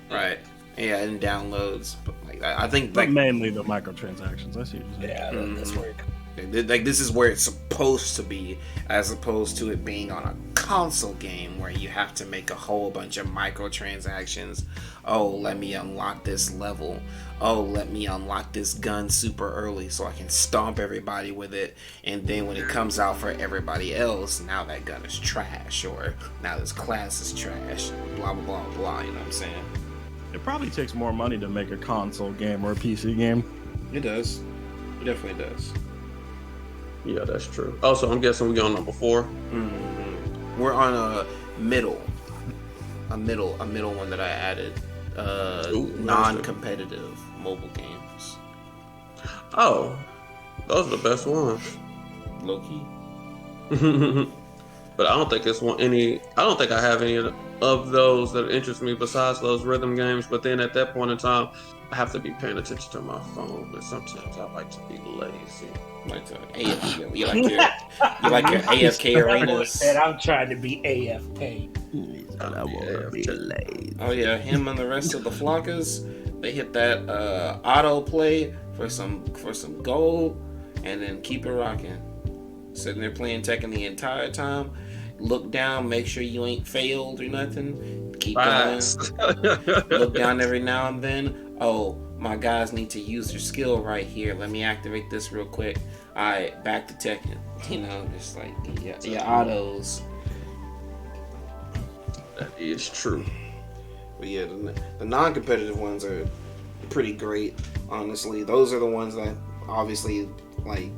right? Yeah, and downloads, but like I think but mainly the microtransactions. I see what you're saying. That's where like this is where it's supposed to be, as opposed to it being on a console game where you have to make a whole bunch of microtransactions. Oh, let me unlock this level. Oh, let me unlock this gun super early so I can stomp everybody with it. And then when it comes out for everybody else, now that gun is trash, or now this class is trash. Blah blah blah blah. You know what I'm saying? It probably takes more money to make a console game or a PC game. It does. It definitely does. Yeah, that's true. Also, I'm guessing we're on number 4. Mm-hmm. We're on a middle one that I added. Non-competitive mobile games. Oh, those are the best ones. Low key. But I don't think I don't think I have any of those that interest me besides those rhythm games. But then at that point in time, I have to be paying attention to my phone. But sometimes I like to be lazy. Like AFK. You like your AFK arenas. And I'm trying to be AFK. I want to be lazy. Oh yeah, him and the rest of the flockers, they hit that auto play for some gold, and then keep it rocking. Sitting there playing Tekken the entire time. look down, make sure you ain't failed or nothing. Keep Fast. going. Look down every now and then. Oh, my guys need to use their skill right here. Let me activate this real quick. Alright, back to Tekken. You know, just like your autos. That is true. But yeah, the non-competitive ones are pretty great, honestly. Those are the ones that obviously, like,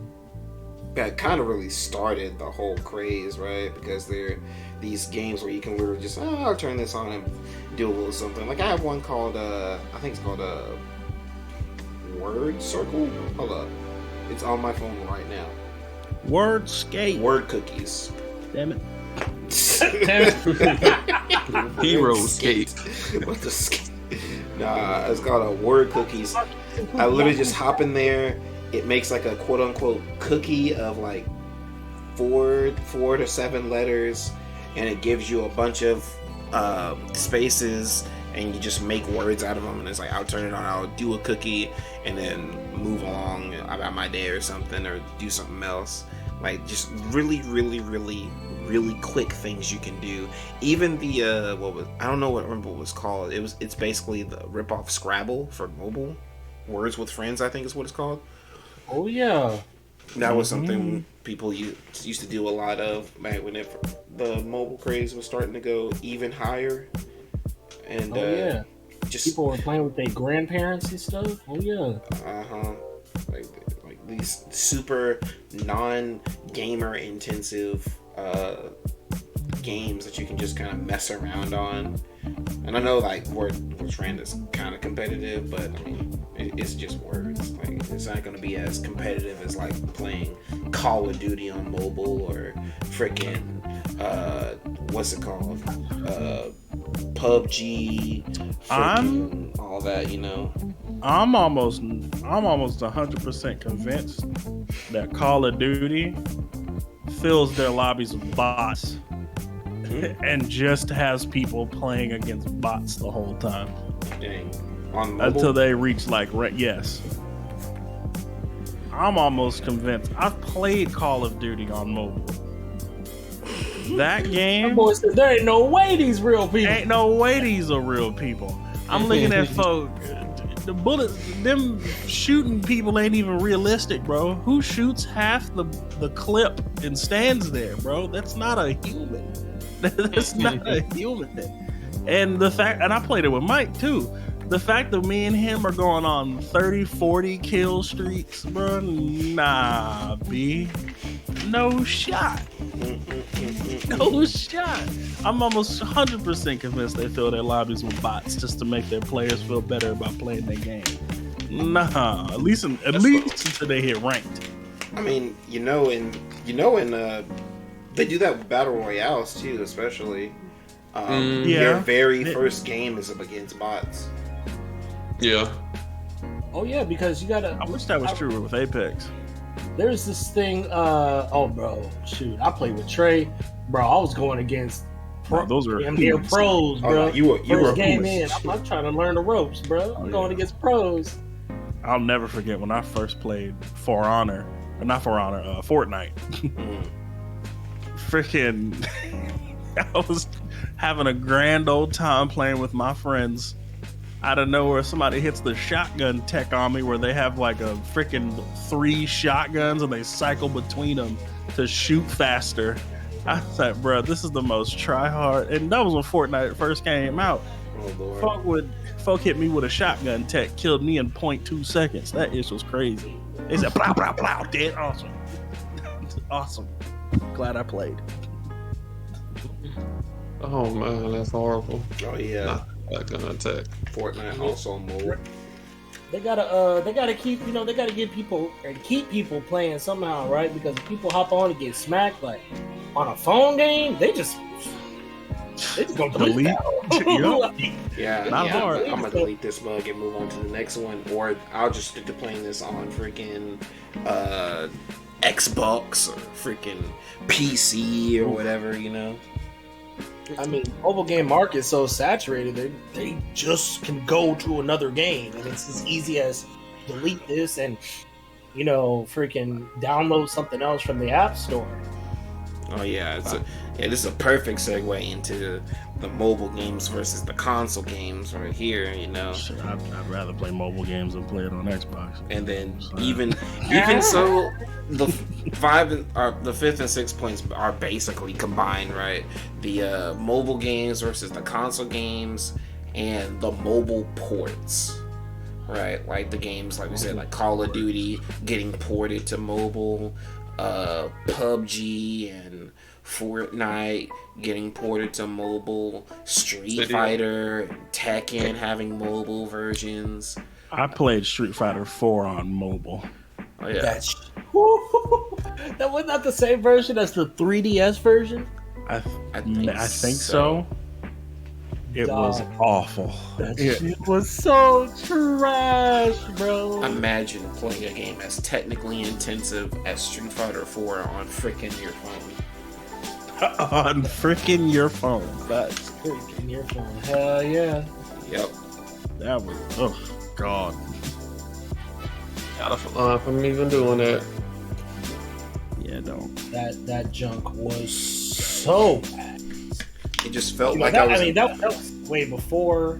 that kind of really started the whole craze, right? Because they're these games where you can literally just, I'll turn this on and do a little something. Like, I have one called, I think it's called Word Circle? Hold up. It's on my phone right now. Word skate. Word Cookies. Damn it. Hero skate. What the skate? Nah, it's called a Word Cookies. I literally just hop in there. It makes like a quote unquote cookie of like four to 7 letters, and it gives you a bunch of spaces, and you just make words out of them. And it's like, I'll turn it on, I'll do a cookie, and then move along about my day or something, or do something else. Like, just really, really, really, really quick things you can do. Even the I don't know what it was called. It's basically the rip-off Scrabble for mobile. Words with Friends, I think is what it's called. Oh yeah, that was something people used to do a lot of back when the mobile craze was starting to go even higher. And yeah, just people were playing with their grandparents and stuff. Oh yeah, like these super non-gamer intensive games that you can just kind of mess around on. And I know like Word Friend is kind of competitive, but I mean it's just words. Like, it's not going to be as competitive as like playing Call of Duty on mobile, or freaking what's it called, PUBG, all that, you know. I'm almost 100% convinced that Call of Duty fills their lobbies with bots and just has people playing against bots the whole time. Dang. On mobile? Until they reach like yes. I'm almost convinced. I've played Call of Duty on mobile. That game, that boy said there ain't no way these real people. Ain't no way these are real people. I'm looking at folk. The bullets, them shooting people ain't even realistic, bro. Who shoots half the clip and stands there, bro? That's not a human. That's not a human. And the fact, and I played it with Mike too. The fact that me and him are going on 30, 40 kill streaks, bro. Nah, B. No shot. No shot. I'm almost 100% convinced they fill their lobbies with bots just to make their players feel better about playing their game. Nah, at least until they hit ranked. I mean, in they do that with battle royales too, especially. Their very first game is up against bots. Yeah. Oh yeah, because you gotta. I wish that was true with Apex. There's this thing. Bro, shoot, I played with Trey, bro. I was going against those are near pros, bro. Oh, you were game in. I'm trying to learn the ropes, bro. I'm going against pros. I'll never forget when I first played Fortnite. Freaking, I was having a grand old time playing with my friends. Out of nowhere, somebody hits the shotgun tech on me, where they have like a freaking 3 shotguns and they cycle between them to shoot faster. I thought, bro, this is the most try hard. And that was when Fortnite first came out. Oh, Lord. Folk hit me with a shotgun tech, killed me in 0.2 seconds. That ish was crazy. They said, blah, blah, blah, dead. Awesome. Awesome. Glad I played. Oh man, that's horrible. Oh yeah. Not gonna attack. Fortnite also mobile. They gotta keep, they gotta get people and keep people playing somehow, right? Because if people hop on and get smacked, like on a phone game, they just gonna delete. Yeah, not hard. I'm gonna delete this bug and move on to the next one, or I'll just stick to playing this on freaking Xbox or freaking PC or whatever, I mean, mobile game market is so saturated, they just can go to another game, and it's as easy as delete this and freaking download something else from the App Store. Oh yeah, this is a perfect segue into the mobile games versus the console games right here. You know, Shit, I'd rather play mobile games than play it on Xbox. and then So, even so, the the fifth and sixth points are basically combined, right? The mobile games versus the console games, and the mobile ports, right? Like the games, like we said, like Call of Duty getting ported to mobile, PUBG and Fortnite getting ported to mobile, Street Fighter, and Tekken having mobile versions. I played Street Fighter 4 on mobile. Oh yeah, That was not the same version as the 3DS version. I think so. so. It was awful. That shit was so trash, bro. Imagine playing a game as technically intensive as Street Fighter 4 on freaking your phone. On freaking your phone. That's freaking your phone. Hell yeah. Yep. That was, oh god. Gotta fly from even doing that. Yeah, don't. That junk was so bad. It just felt You know, like that, I was. I mean, that was way before.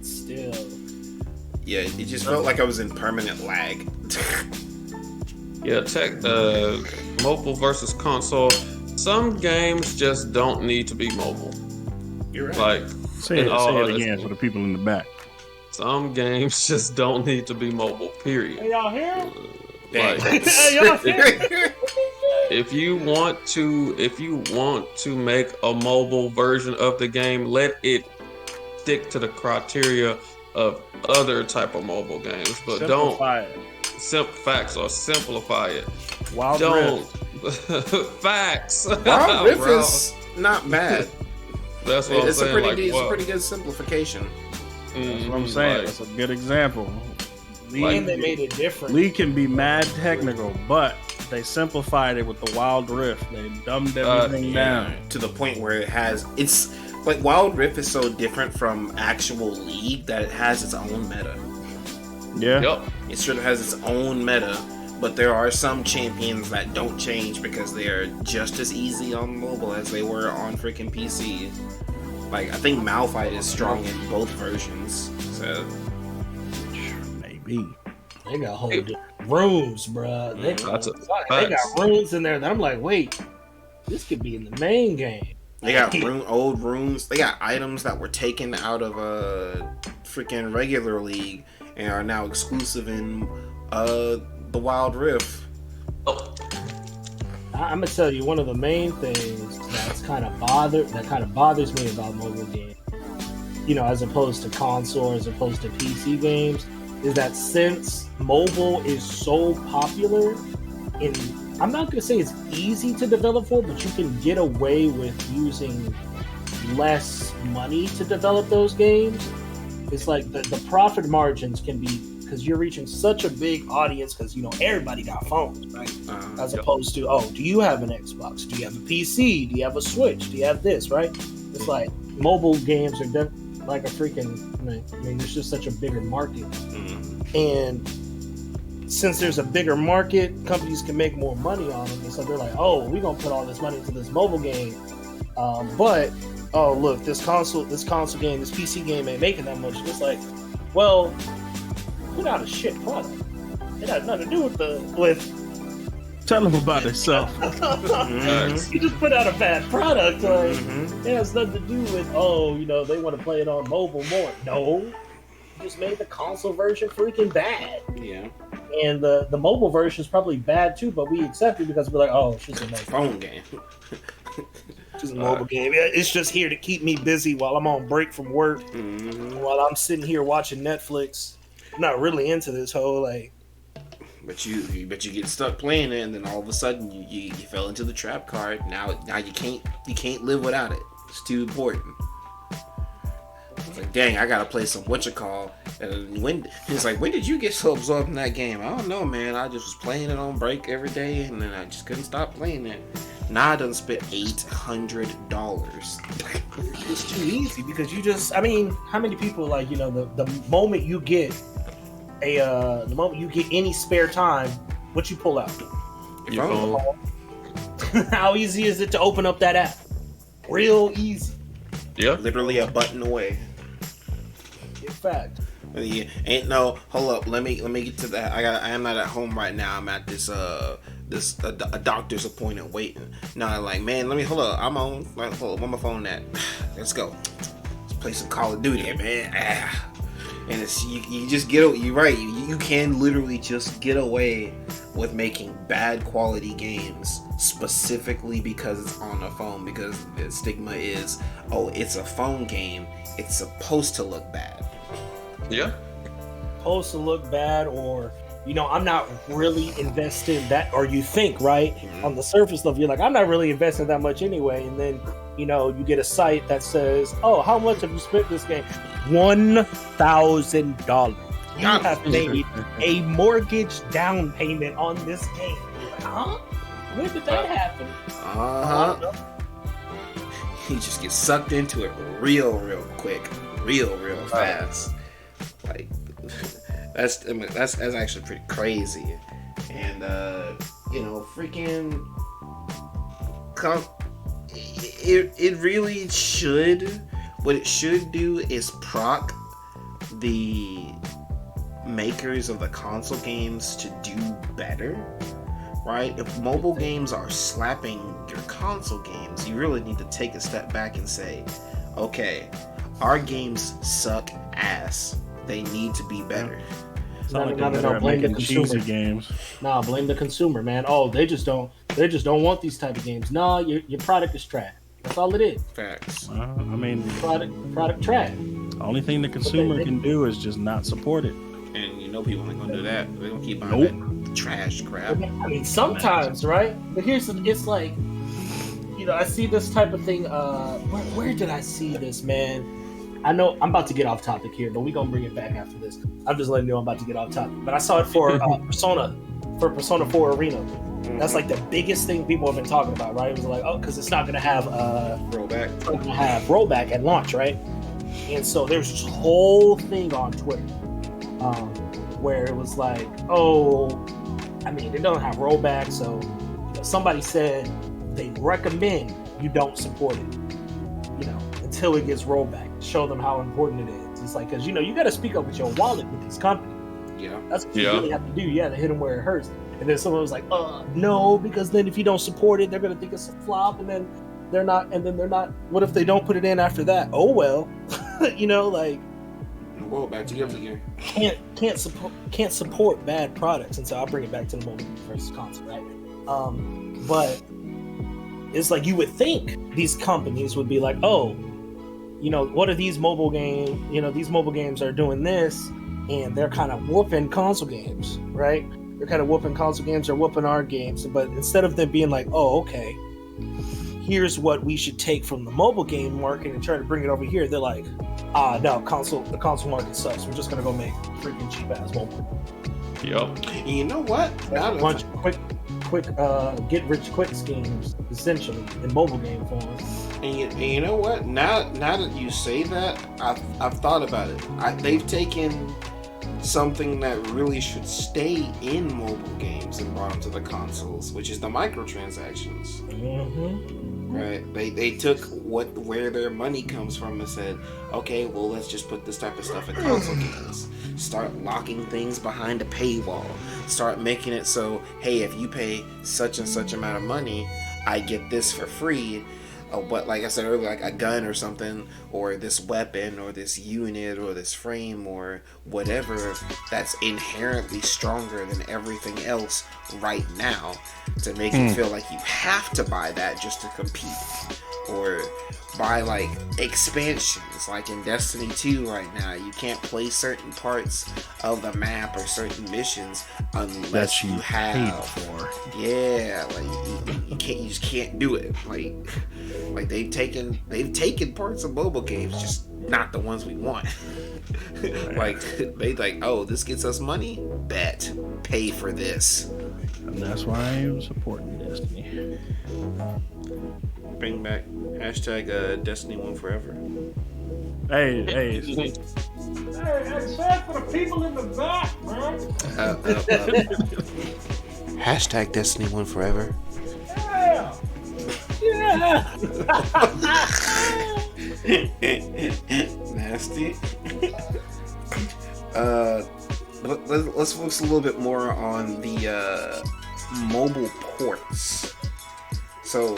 Still. Yeah, it just felt like I was in permanent lag. Yeah, check the mobile versus console. Some games just don't need to be mobile. You're right. Like, Say in all it honesty, again for the people in the back. some games just don't need to be mobile. Period. Hey, y'all here? Dang. Like, Hey, y'all here? if you want to make a mobile version of the game, let it stick to the criteria of other type of mobile games, but Simplify it. simplify it. Wild Don't Rift. facts. Wild Rift Bro. is not bad. That's what It's I'm a saying. pretty, Like, it's a pretty good simplification. That's what I'm saying. Like, That's a good example. And they made it different. League can be mad technical, but they simplified it with the Wild Rift. They dumbed everything down. To the point where it's like Wild Rift is so different from actual League that it has its own meta. Yeah. Yep. It sort of has its own meta, but there are some champions that don't change because they are just as easy on mobile as they were on freaking PC. Like, I think Malphite is strong in both versions. So Maybe. They got whole different rooms, bruh. They got rooms in there that I'm like, wait, this could be in the main game. they got old rooms. They got items that were taken out of a freaking regular League and are now exclusive in the Wild Rift. Oh, I'm gonna tell you one of the main things that kind of bothers me about mobile games, you know, as opposed to console, as opposed to PC games, is that since mobile is so popular, I'm not gonna say it's easy to develop for, but you can get away with using less money to develop those games. It's like the profit margins can be, because you're reaching such a big audience, because, you know, everybody got phones, right? As opposed to, oh, do you have an Xbox? Do you have a PC? Do you have a Switch? Do you have this, right? It's like mobile games are like a freaking, I mean, there's just such a bigger market. And since there's a bigger market, companies can make more money on them. And so they're like, oh, we're going to put all this money into this mobile game. But, oh, look, this console game, this PC game ain't making that much. It's like, well, put out a shit product. It has nothing to do with Tell them about yourself. You just put out a bad product. Like, it has nothing to do with, oh, you know, they want to play it on mobile more. No, you just made the console version freaking bad. Yeah. And the mobile version is probably bad too, but we accept it because we're like, oh, it's just a Phone game. It's a mobile game. It's just here to keep me busy while I'm on break from work, while I'm sitting here watching Netflix. I'm not really into this whole like. But you get stuck playing it, and then all of a sudden you fell into the trap card. Now you can't live without it. It's too important. It's like, dang, I gotta play some whatchamacall. And when did you get so absorbed in that game? I don't know, man. I just was playing it on break every day, and then I just couldn't stop playing it. Now I done spent $800. It's too easy because you just. I mean, how many people like, you know, the moment you get the moment you get any spare time, what you pull out? Your phone. How easy is it to open up that app? Real easy. Yeah. Literally a button away. In fact. Yeah, ain't no. Hold up. Let me get to that. I am not at home right now. I'm at this a doctor's appointment waiting. No, like, man, let me hold up. I'm on. Like, hold up. Where my phone at? Let's go. Let's play some Call of Duty, man. And it's you just get. You're right. You can literally just get away with making bad quality games specifically because it's on a phone. Because the stigma is, oh, it's a phone game. It's supposed to look bad. Yeah. Supposed to look bad, or I'm not really invested that, or you think, right? On the surface level, you're like, I'm not really investing that much anyway, and then you get a site that says, oh, how much have you spent this game? $1,000. You have made a mortgage down payment on this game. You're like, huh? When did that happen? You just get sucked into it real quick, real fast. Like that's actually pretty crazy, and freaking it really should. What it should do is proc the makers of the console games to do better, right? If mobile games are slapping your console games, you really need to take a step back and say, okay, our games suck ass. They need to be better. No, blame the consumer. Games. Nah, blame the consumer, man. Oh, they just don't want these type of games. Nah, your product is trash. That's all it is. Facts. Product trash. The only thing the consumer can do is just not support it. And people ain't gonna do that. They're gonna keep buying that trash crap. I mean, sometimes, right? But it's like, I see this type of thing. Where did I see this, man? I know I'm about to get off topic here, but we're gonna bring it back after this. I'm just letting you know I'm about to get off topic. But I saw it for Persona 4 Arena. That's like the biggest thing people have been talking about, right? It was like, oh, because it's not gonna have rollback at launch, right? And so there's this whole thing on Twitter where it was like, oh, I mean, it doesn't have rollback, so somebody said they recommend you don't support it, until it gets rollback. Show them how important it is. It's like, because you got to speak up with your wallet with these companies. Yeah, that's what you really have to do. You have to hit them where it hurts. And then someone was like, no, because then if you don't support it, they're gonna think it's a flop, and then they're not. What if they don't put it in after that? Oh well, like. Well, back to you again. Can't support bad products, and so I'll bring it back to the mobile versus console, right? But it's like you would think these companies would be like, oh, what are these mobile games? These mobile games are doing this, and they're kind of whooping console games, right? They're kind of whooping console games or whooping our games, but instead of them being like, oh, okay, here's what we should take from the mobile game market and try to bring it over here, they're like, no, the console market sucks. We're just gonna go make freaking cheap ass mobile. Yup. You know what? A bunch of quick get rich quick schemes, essentially, in mobile game form. And you know what? Now that you say that, I've thought about it. They've taken something that really should stay in mobile games and brought them to the consoles, which is the microtransactions. Mm-hmm. Right? They took where their money comes from and said, okay, well, let's just put this type of stuff in console games. Start locking things behind a paywall. Start making it so, hey, if you pay such and such amount of money, I get this for free. But like I said earlier, like a gun or something, or this weapon, or this unit, or this frame, or whatever that's inherently stronger than everything else right now, to make you feel like you have to buy that just to compete. Or buy like expansions, like in Destiny 2 right now, you can't play certain parts of the map or certain missions unless you have paid for. Yeah, like you just can't do it. Like they've taken parts of mobile games, just not the ones we want. Like they oh, this gets us money, bet, pay for this. And that's why I'm supporting Destiny. Bring back hashtag Destiny 1 forever. Hey. Hey, sad for the people in the back, man. Hashtag Destiny 1 forever. Yeah. Nasty. Let's focus a little bit more on the mobile ports. So,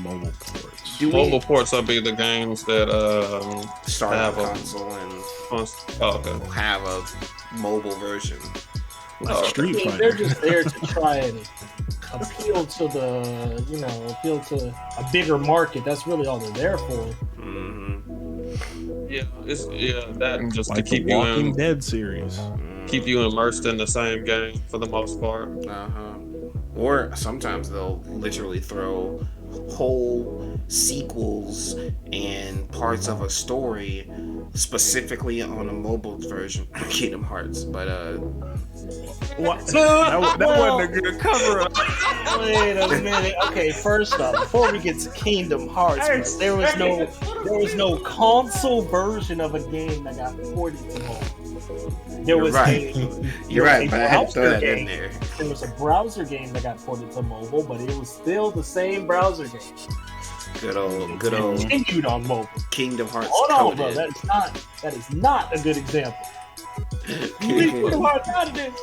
Mobile ports. Mobile ports will be the games that start have a a console and okay. have a mobile version. Like Street I mean, Fighter. they're just there to try and appeal to a bigger market. That's really all they're there for. Mm-hmm. Yeah, that and just Like to keep the you Walking Dead series. keep you immersed in the same game for the most part. Or sometimes they'll literally throw whole sequels and parts of a story specifically on a mobile version of Kingdom Hearts. But What? That wasn't a good cover up. Wait a minute. Okay, first off, before we get to Kingdom Hearts, there was no console version of a game that got ported to mobile. You're right, but I had to throw that in there. There was a browser game that got ported to mobile, but it was still the same browser game. Good old Continued on mobile. Kingdom Hearts. Oh no, bro, coded. that is not a good example. Leave Kingdom Hearts out of this.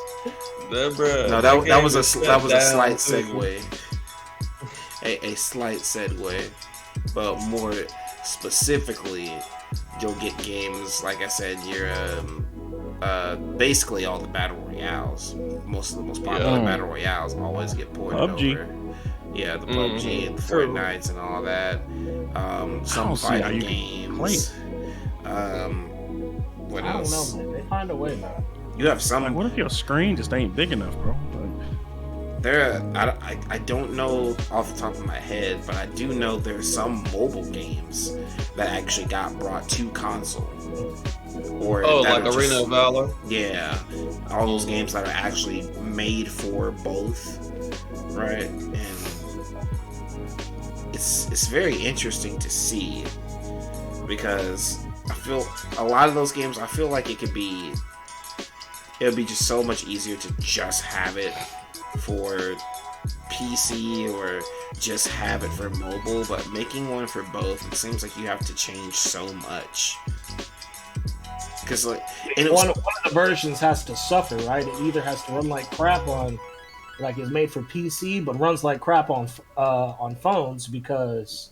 No, that was a slight segue. A slight segue, but more specifically, you'll get games like I said. You're basically all the battle royales. Most of the most popular battle royales always get ported PUBG. over. Yeah, the PUBG and the Fortnites and all that. Some fighting games. What I don't else? know, man. They find a way, man. You have some. Like, what if your screen just ain't big enough, bro? I don't know off the top of my head, but I do know there's some mobile games that actually got brought to console. Or like Arena of Valor. Yeah, all those games that are actually made for both, right? And it's very interesting to see because I feel a lot of those games. I feel like it would be just so much easier to just have it for PC or just have it for mobile, but making one for both, it seems like you have to change so much. Because one of the versions has to suffer, right? It either has to run like crap on, like it's made for PC, but runs like crap on phones because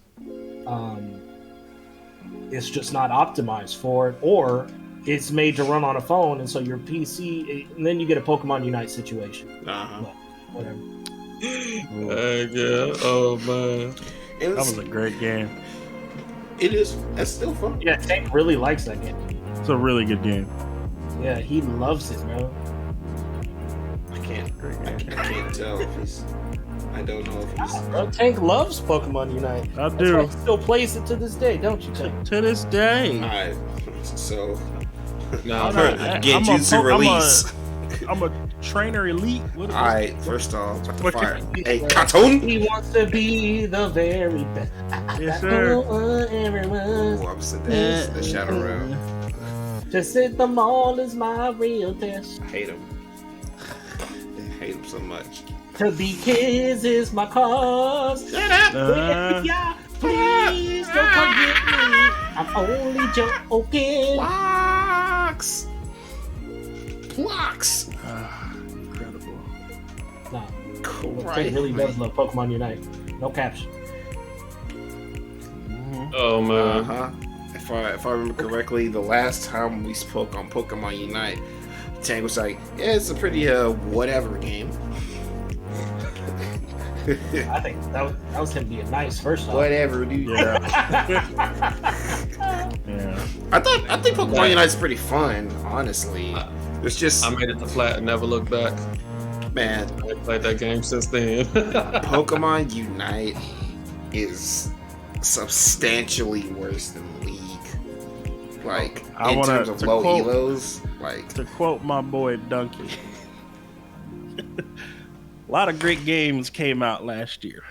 it's just not optimized for it, or it's made to run on a phone, and so your PC, and then you get a Pokemon Unite situation. But whatever. Yeah. Oh man, That was a great game. It is. That's still fun. Yeah, Tank really likes that game. It's a really good game. Yeah, he loves it, bro. I can't tell if he's. I don't know if he's. Bro, Tank loves Pokemon Unite. I That's do. why he still plays it to this day, don't you, Tank? To this day. Alright, so. no, Genjutsu release. I'm a trainer elite. Alright, first off, at the What fire. you- Hey, Cartoon! He wants to be the very best. Yes, sir. Ooh, I'm sitting there. The Shadow Realm. To sit them all is my real test. I hate him. I hate him so much. To be kids is my cause. Shut up! Yeah, please don't come get me. I'm only joking. Blocks! Incredible. Nah, Cool, Tank really does love Pokemon Unite. No caption. oh man. Uh-huh. If I remember correctly, the last time we spoke on Pokemon Unite, Tank was like, yeah, it's a pretty whatever game. I think that was him being nice first off. Whatever, dude. Yeah. I think Pokemon Unite's pretty fun, honestly. It's just, I made it to flat and never looked back. man, I ain't played that game since then. Pokemon Unite is substantially worse than League. Like, in terms of low elos, like... To quote my boy Donkey, a lot of great games came out last year.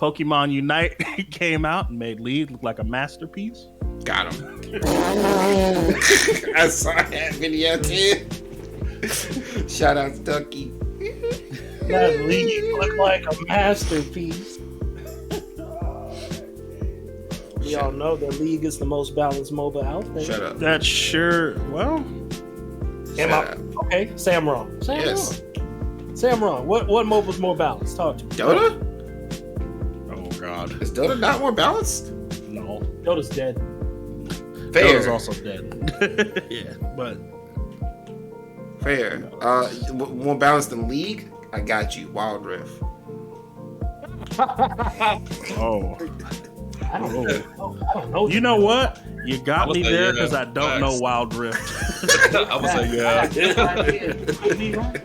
Pokemon Unite came out and made League look like a masterpiece. Got him. I saw that video too. Shout out to Ducky. That league looked like a masterpiece. We all know the league is the most balanced MOBA out there. Shut up. That's sure. Well, Am I okay? Say I'm wrong. Yes. Say I'm wrong. What MOBA's more balanced? Talk to me. Dota? oh god, Is Dota not more balanced? no. Dota's dead. That was Fair. also dead. Yeah, but Fair. More balanced than League? I got you. Wild Rift. oh, I don't know. you know what? You got I'ma me say there yeah. because I don't know Facts. Wild Rift. I would say yeah. You could be right.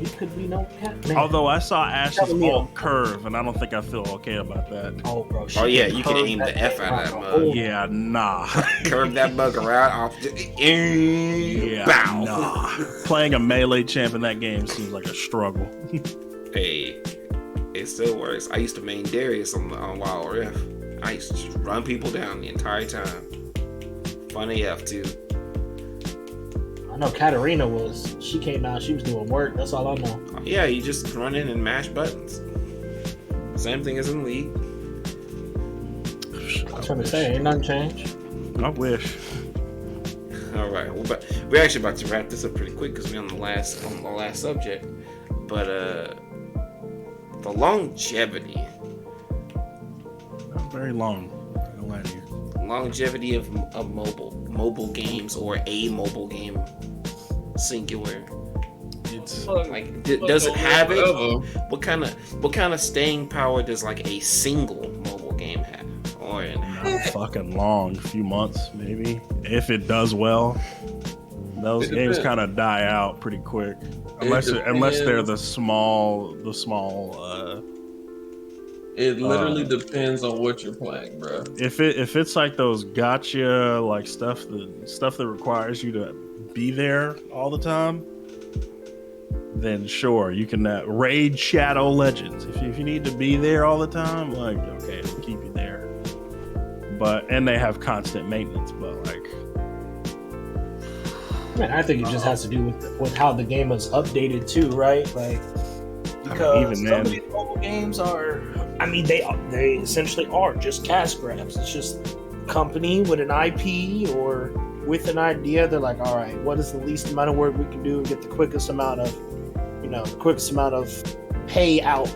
You could be no cat. Man. Although I saw Ash's Telling me alt curve, and I don't think I feel okay about that. Oh, bro. Oh, yeah, can you can curve aim the F out of that thing. mug. Yeah, nah. Curve that bug around off. Yeah, Bow. nah. Playing a melee champ in that game seems like a struggle. Hey, it still works. I used to main Darius on Wild Rift. I used to just run people down the entire time. Fun AF too. I know Katarina she came out, she was doing work. That's all I know. Yeah, you just run in and mash buttons. Same thing as in League. I was trying to say, ain't nothing changed. I wish. All right, we're actually about to wrap this up pretty quick because we're on the last subject. But the longevity. Not very long. I'm gonna lie to you. Longevity of mobile games, or a mobile game, singular. It's Like, does it have it? What kind of staying power does like a single mobile game have? Or not fucking long. A few months, maybe. If it does well. Those It games depends. kind of die out pretty quick. Unless they're the small It literally depends on what you're playing, bro. if it's like those gotcha like stuff that requires you to be there all the time, then sure you can raid Shadow Legends. If you need to be there all the time, like okay, it'll keep you there. And they have constant maintenance, but like Man, I think it just has to do with how the game is updated too, right? Like, because even some then- of these mobile games are, I mean, they essentially are just cash grabs. It's just a company with an IP or with an idea. They're like, all right, what is the least amount of work we can do and get the quickest amount of payout?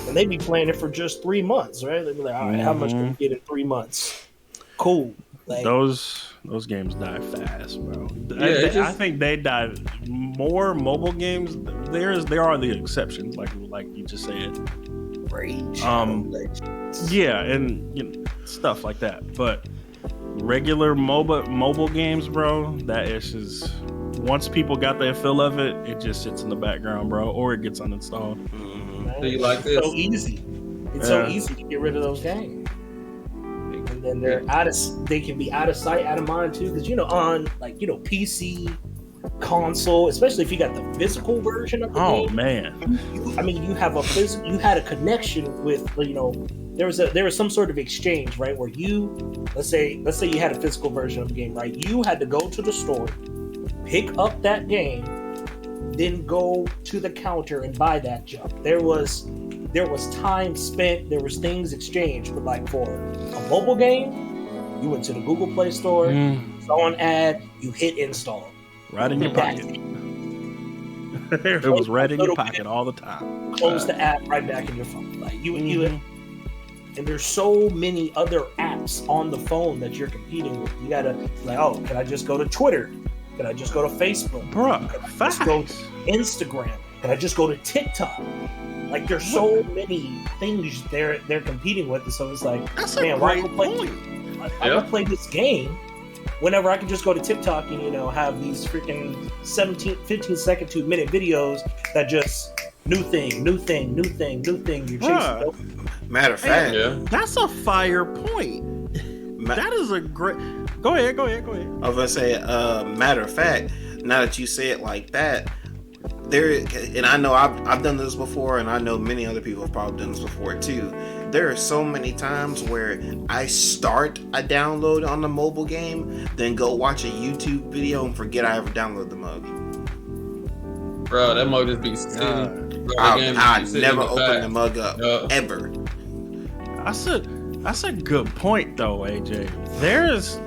And they'd be playing it for just 3 months, right? They'd be like, all right, how much can we get in 3 months? Cool. Like, those game die fast, bro. Yeah, I think they die more. Mobile games, there are the exceptions, like you just said. Rage. Yeah, and stuff like that. But regular mobile games, bro, that is just once people got their fill of it, it just sits in the background, bro, or it gets uninstalled. Mm-hmm. Do you like this? So easy. It's so easy to get rid of those games. And then they can be out of sight, out of mind too. Because on PC, console, especially if you got the physical version of the Oh game. man, You have you had a connection with there was some sort of exchange, right? Where let's say you had a physical version of the game, right? You had to go to the store, pick up that game, then go to the counter and buy that junk. There was time spent, there was things exchanged, but like for a mobile game, you went to the Google Play Store, saw an ad, you hit install. right in your pocket. It was right in your pocket all the time. Close the app right back in your phone. Like and there's so many other apps on the phone that you're competing with. You gotta can I just go to Twitter? Can I just go to Facebook? Bruh, Can I just go to Instagram? Can I just go to TikTok? Like there's so many things they're competing with, and so it's like, That's a man, why great play? point. I can play this game whenever I can just go to TikTok and have these freaking 15 second to minute videos that just new thing. You're chasing. Bruh. Matter of fact, That's a fire point. That is a great. Go ahead. I was gonna say, matter of fact, now that you say it like that, and I know I've done this before, and I know many other people have probably done this before too. There are so many times where I start a download on the mobile game, then go watch a YouTube video and forget I ever downloaded the mug. Bro, that mug just be sitting. I never open the mug up ever. I said That's a good point, though, AJ. There's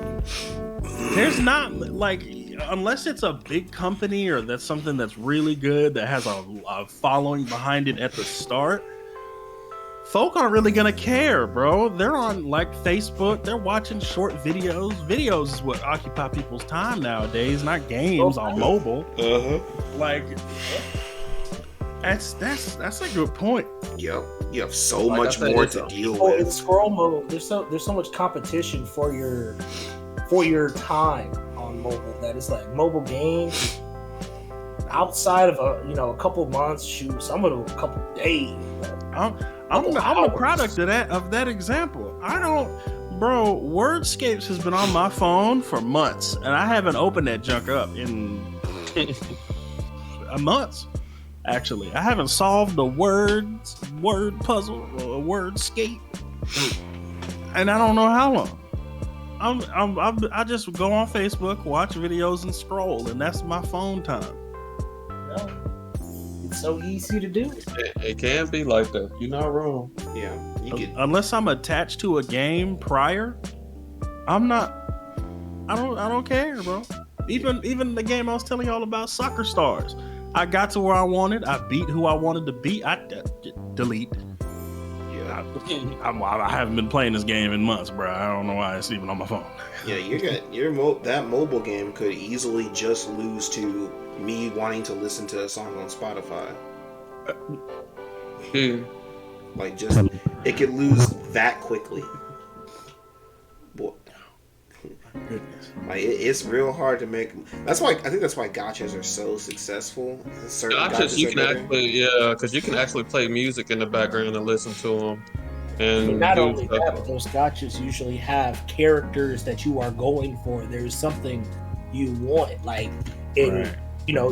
not like, unless it's a big company or that's something that's really good that has a following behind it at the start. Folk aren't really gonna care, bro. They're on like Facebook. They're watching short videos. Videos is what occupy people's time nowadays, not games on mobile. Like, that's a good point. Yep. You have so much more to deal Oh, with. in scroll mode, there's so much competition for your time on mobile that it's like mobile games outside of a couple months, shoot, some of them a couple days. I'm the product of that example. Wordscapes has been on my phone for months, and I haven't opened that junk up in months. Actually, I haven't solved a word puzzle or a wordscape, and I don't know how long. I just go on Facebook, watch videos, and scroll, and that's my phone time. No. It's so easy to do. It can be like that. You're not wrong. Yeah, you could. Unless I'm attached to a game prior, I'm not. I don't care, bro. Even the game I was telling y'all about, Soccer Stars. I got to where I wanted. I beat who I wanted to beat. I delete. Yeah, I haven't been playing this game in months, bro. I don't know why it's even on my phone. yeah. That mobile game could easily just lose to me wanting to listen to a song on Spotify. Like, just it could lose that quickly. Boy. Goodness. Like it's real hard to make. I think that's why gachas are so successful. Certain Gotchas, you are can better. actually, because you can actually play music in the background and listen to them. And Not do only stuff. that, but those gotchas usually have characters that you are going for. There's something you want, like in Right.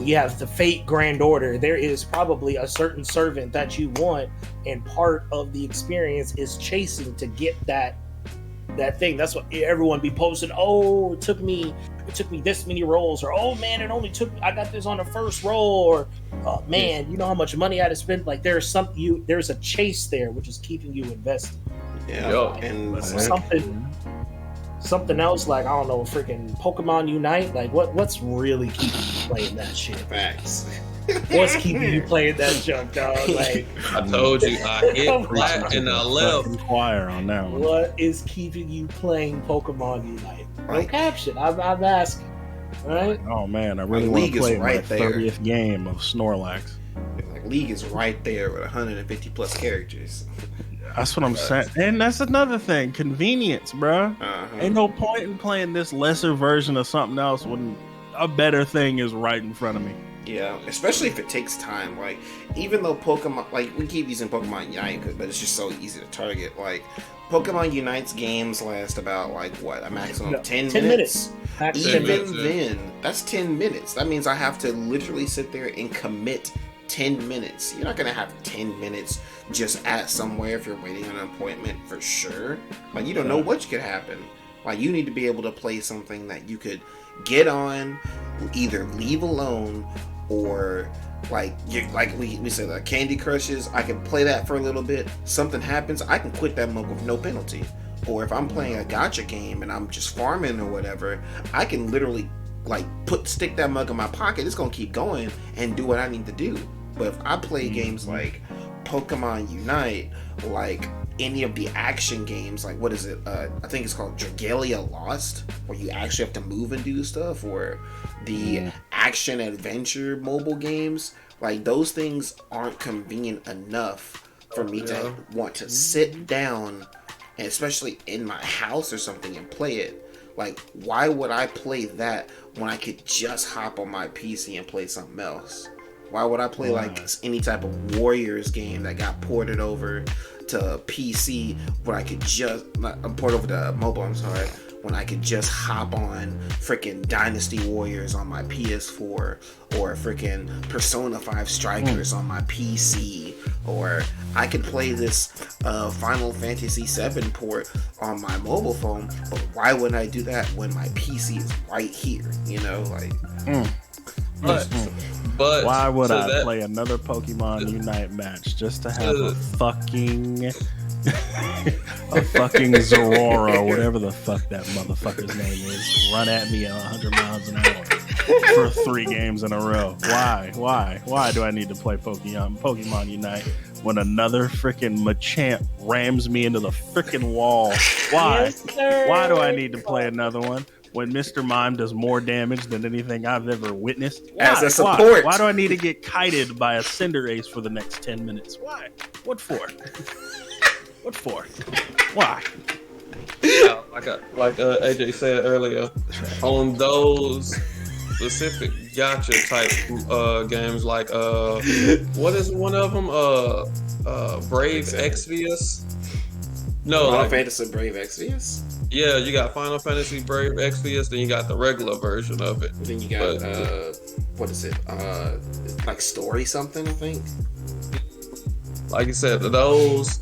you have the Fate Grand Order. There is probably a certain servant that you want, and part of the experience is chasing to get that thing. That's what everyone be posting. Oh, it took me this many rolls, or oh man, I got this on the first roll, or oh man, you know how much money I had to spend. Like there's a chase there, which is keeping you invested. Yeah, Yo. and Something else, like I don't know, freaking Pokemon Unite. Like what's really keeping you playing that shit? facts. What's keeping you playing that junk, dog? Like I told you, I hit flat and I left. Inquire on that one. what is keeping you playing Pokemon Unite? No Right. caption. I'm asking. Right? Oh man, I really My want league to is play right my there. 30th game of Snorlax. Like League is right there with 150 plus characters. That's what I'm saying. And that's another thing, convenience, bro. Ain't no point in playing this lesser version of something else when a better thing is right in front of me. Yeah, especially if it takes time. Like, even though Pokemon, like, we keep using Pokemon Unite, but it's just so easy to target. Like, Pokemon Unite's games last about, like, what, a maximum of 10 minutes? Max 10 Even minutes. then, that's 10 minutes. That means I have to literally sit there and commit 10 minutes. You're not going to have 10 minutes just at somewhere if you're waiting on an appointment for sure. Like, you don't know what could happen. Like, you need to be able to play something that you could get on, either leave alone, or like we said, like Candy Crushes, I can play that for a little bit. Something happens, I can quit that mug with no penalty. Or if I'm playing a gacha game and I'm just farming or whatever, I can literally like stick that mug in my pocket. It's gonna keep going and do what I need to do. But if I play games like Pokemon Unite, like any of the action games, like what is it? I think it's called Dragalia Lost, where you actually have to move and do stuff, or the action adventure mobile games. Like those things aren't convenient enough for me to want to sit down, and especially in my house or something, and play it. Like, why would I play that when I could just hop on my PC and play something else? Why would I play like any type of Warriors game that got ported over to PC when I could just port over to mobile? I'm sorry, when I could just hop on freaking Dynasty Warriors on my PS4, or freaking Persona 5 Strikers on my PC, or I could play this Final Fantasy 7 port on my mobile phone. But why wouldn't I do that when my PC is right here? You know, like. But why would I that, play another Pokemon Unite match just to have a fucking a fucking Zorora, whatever the fuck that motherfucker's name is, run at me at 100 miles an hour for 3 games in a row. Why do I need to play Pokemon Unite when another freaking Machamp rams me into the freaking wall? Why? Why do I need to play another one when Mr. Mime does more damage than anything I've ever witnessed? As a support. Why do I need to get kited by a Cinderace for the next 10 minutes? Why? What for? What for? Why? Yeah, like AJ said earlier, on those specific gotcha type games, like what is one of them? Brave Exvius? No, Final like, Fantasy Brave Exvius. yeah, you got Final Fantasy Brave Exvius, then you got the regular version of it. Then you got what is it? Like Story something, I think. Like you said, those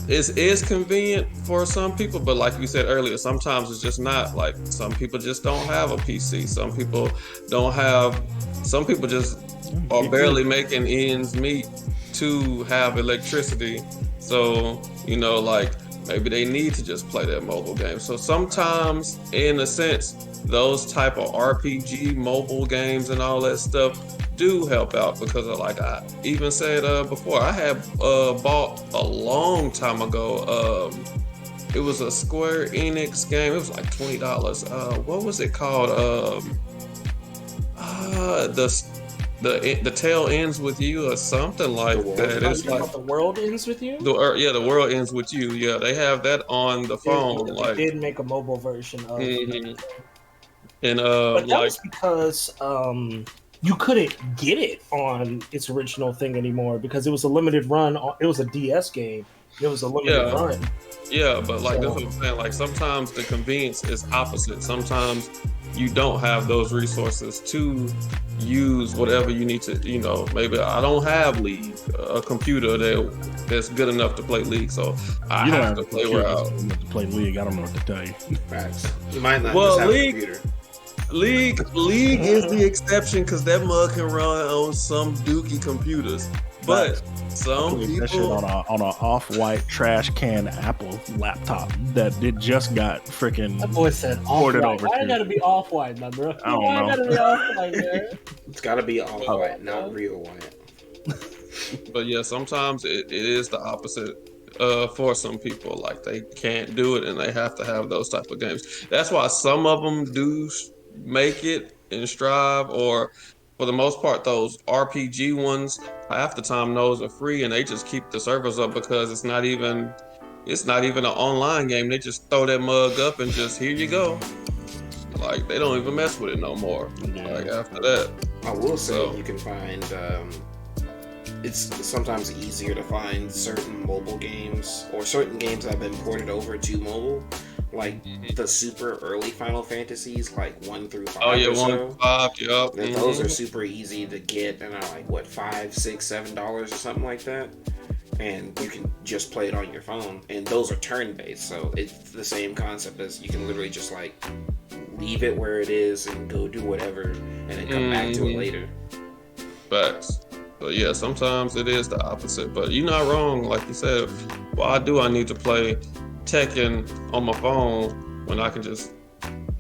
is convenient for some people, but like you said earlier, sometimes it's just not. Like some people just don't have a PC. Some people just are barely making ends meet to have electricity. So, you know, like maybe they need to just play that mobile game. So sometimes, in a sense, those type of RPG mobile games and all that stuff do help out, because like I even said before, I had bought a long time ago, it was a Square Enix game. It was like $20. What was it called? The Tale Ends With You or something like that. It's like The World Ends With You? The World Ends With You. Yeah, they have that on the phone. They did make a mobile version of Mhm. And but that like, was because you couldn't get it on its original thing anymore because it was a limited run. It was a DS game. It was a limited run. yeah, but like that's what I'm saying. Like sometimes the convenience is opposite. Sometimes you don't have those resources to use whatever you need to. You know, maybe I don't have League, a computer that's good enough to play League, so I have to play around. To play League, I don't know what to tell you. Facts. You might not Well, just have League- a computer. League is the exception because that mug can run on some dookie computers. But some That shit people, on a off-white trash can Apple laptop that it just got freaking. That boy said Ported off-white. over Why to- it gotta be off-white, my bro? I don't Why know. it gotta be off-white, man? It's got to be all white, not real white. but yeah, sometimes it is the opposite for some people. Like they can't do it and they have to have those type of games. That's why some of them do make it and strive, or for the most part, those RPG ones, half the time those are free and they just keep the servers up because it's not even an online game. They just throw that mug up and just, here you go. Like they don't even mess with it no more. Like after that. I will say So- you can find it's sometimes easier to find certain mobile games or certain games that have been ported over to mobile, like the super early Final Fantasies, like 1 through 5. Oh yeah, or 1 so. to 5, yep. Those are super easy to get and are like what, $5, $6, $7 or something like that. And you can just play it on your phone. And those are turn-based, so it's the same concept as you can literally just like leave it where it is and go do whatever and then come back to it later. Facts. But yeah, sometimes it is the opposite. But you're not wrong, like you said. Why do I need to play Tekken on my phone when I can just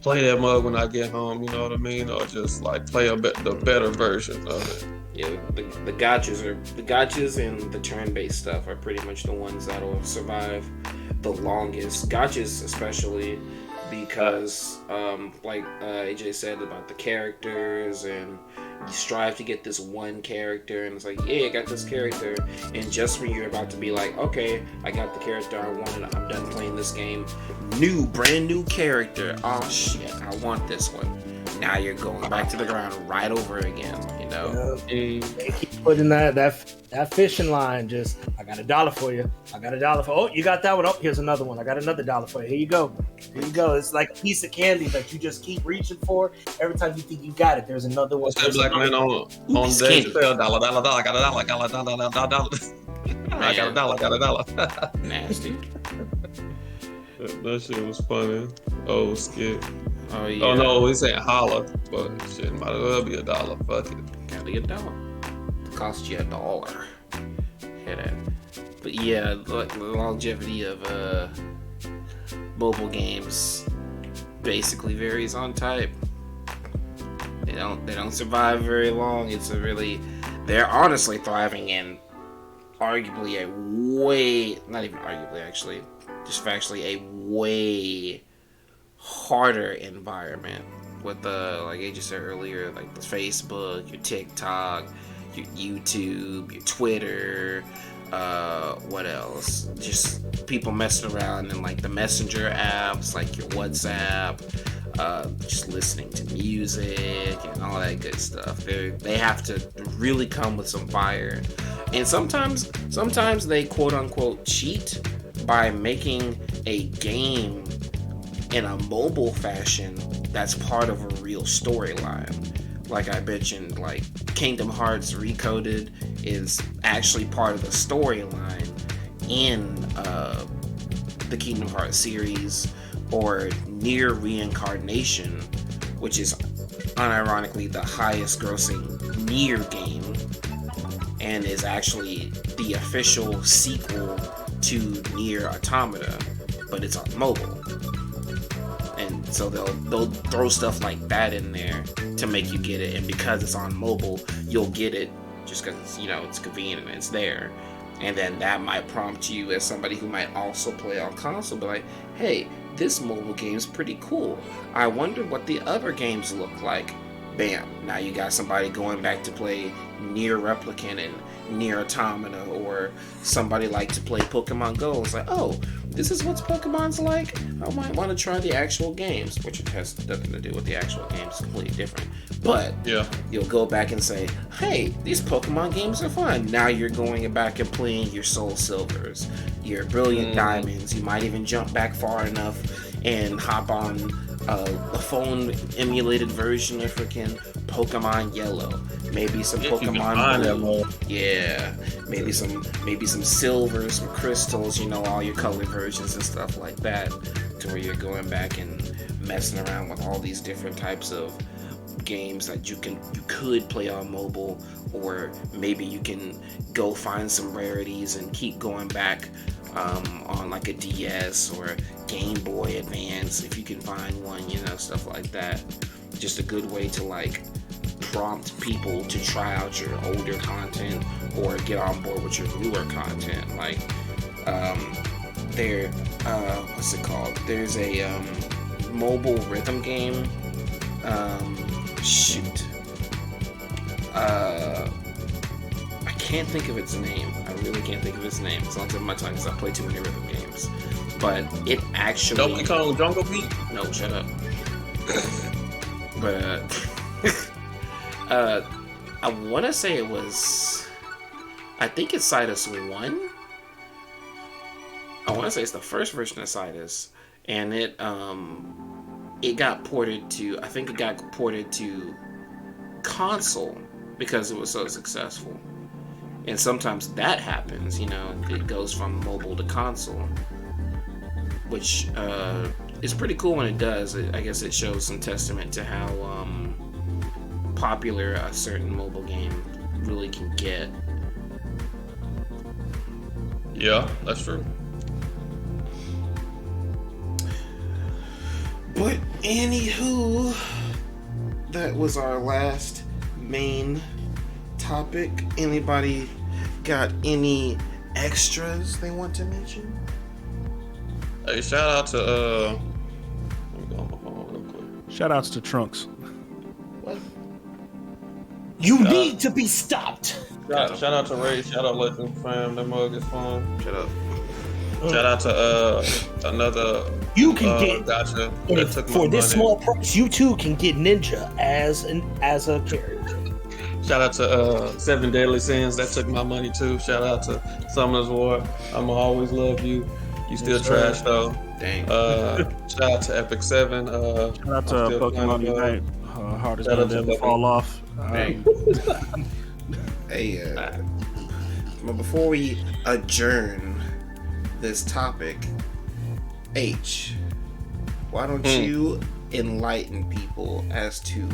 play that mug when I get home? You know what I mean? Or just like play the better version of it. Yeah, the gotchas and the turn-based stuff are pretty much the ones that'll survive the longest. Gotchas especially because, like AJ said about the characters, and you strive to get this one character, and it's like, yeah, I got this character, and just when you're about to be like, okay, I got the character I wanted, I'm done playing this game, brand new character, oh shit, I want this one. Now you're going back to the ground right over again, you know? They keep putting that fishing line. Just, I got $1 for you. I got $1 for. Oh, you got that one. Oh, here's another one. I got another $1 for you. Here you go. Here you go. It's like a piece of candy that you just keep reaching for. Every time you think you got it, there's another one. What's that black man on Dave Chappelle? $1, I got $1, I got $1. Nasty. That shit was funny. Oh, skit. Oh yeah. Oh no, we saying holla, but shit might as well be $1. Fuck it. Gotta be $1. It cost you $1. Hear that? But yeah, the longevity of mobile games basically varies on type. They don't survive very long. They're honestly thriving in arguably not even arguably actually, just factually a way harder environment with like I just said earlier, like the Facebook, your TikTok, your YouTube, your Twitter, what else? Just people messing around in like the messenger apps, like your WhatsApp, just listening to music and all that good stuff. They have to really come with some fire, and sometimes they quote unquote cheat by making a game in a mobile fashion that's part of a real storyline. Like I mentioned, like Kingdom Hearts Recoded is actually part of the storyline in the Kingdom Hearts series, or Nier Reincarnation, which is unironically the highest grossing Nier game and is actually the official sequel to Nier Automata, but it's on mobile. And so they'll throw stuff like that in there to make you get it, and because it's on mobile, you'll get it just because it's convenient and it's there. And then that might prompt you as somebody who might also play on console, be like, hey, this mobile game's pretty cool. I wonder what the other games look like. Bam, now you got somebody going back to play Nier Replicant and Nier Automata, or somebody like to play Pokemon Go. It's like, oh, this is what Pokemon's like? I might want to try the actual games, which it has nothing to do with the actual games, it's completely different. But yeah, you'll go back and say, hey, these Pokemon games are fun. Now you're going back and playing your Soul Silvers, your Brilliant Diamonds. You might even jump back far enough and hop on a phone emulated version of freaking Pokemon Yellow, maybe some Pokemon Blue, yeah, maybe some Silver, some Crystals, all your colored versions and stuff like that, to where you're going back and messing around with all these different types of games that you could play on mobile, or maybe you can go find some rarities and keep going back on like a DS or Game Boy Advance if you can find one, stuff like that. Just a good way to like prompt people to try out your older content or get on board with your newer content. Like what's it called? There's a mobile rhythm game. I can't think of its name. I really can't think of its name. It's on the tip of my tongue because I play too many rhythm games. But it actually... Donkey Kong Jungle Beat? No, shut up. But I want to say it was... I think it's Sidus 1. I want to say it's the first version of Sidus. And it got ported to... I think it got ported to console because it was so successful. And sometimes that happens, it goes from mobile to console, which is pretty cool when it does. I guess it shows some testament to how popular a certain mobile game really can get. Yeah, that's true. But anywho, that was our last main topic. Anybody got any extras they want to mention? Hey, shout out to let me go on my phone real quick. Shout outs to Trunks. What? You need to be stopped. Shout out to Ray. Shout out Legend Fam. That mug is fun. Shut up. Shout out to another. You can get gotcha. For this small price. You too can get Ninja as a character. Shout out to 7 Deadly Sins. That took my money too. Shout out to Summer's War. I'ma always love you. You still trash though. Dang. Shout out to Epic 7. Shout out to Pokemon Unite. Hardest gonna never fall off. Dang. Hey, but before we adjourn this topic, H, why don't you enlighten people as to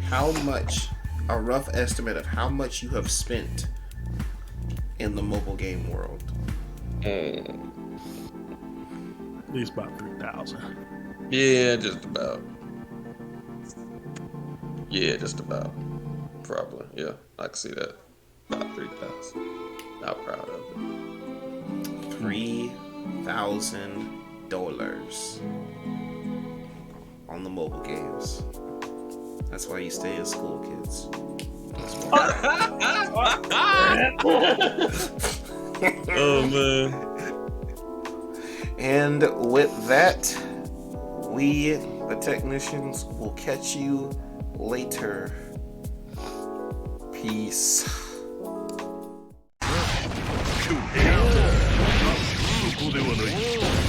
how much, a rough estimate of how much you have spent in the mobile game world? At least about 3,000. Yeah, just about. Yeah, just about. Probably. Yeah, I can see that. About 3,000. Not proud of it. $3,000 on the mobile games. That's why you stay in school, kids. Oh man. And with that, we, the technicians, will catch you later. Peace. ここではない。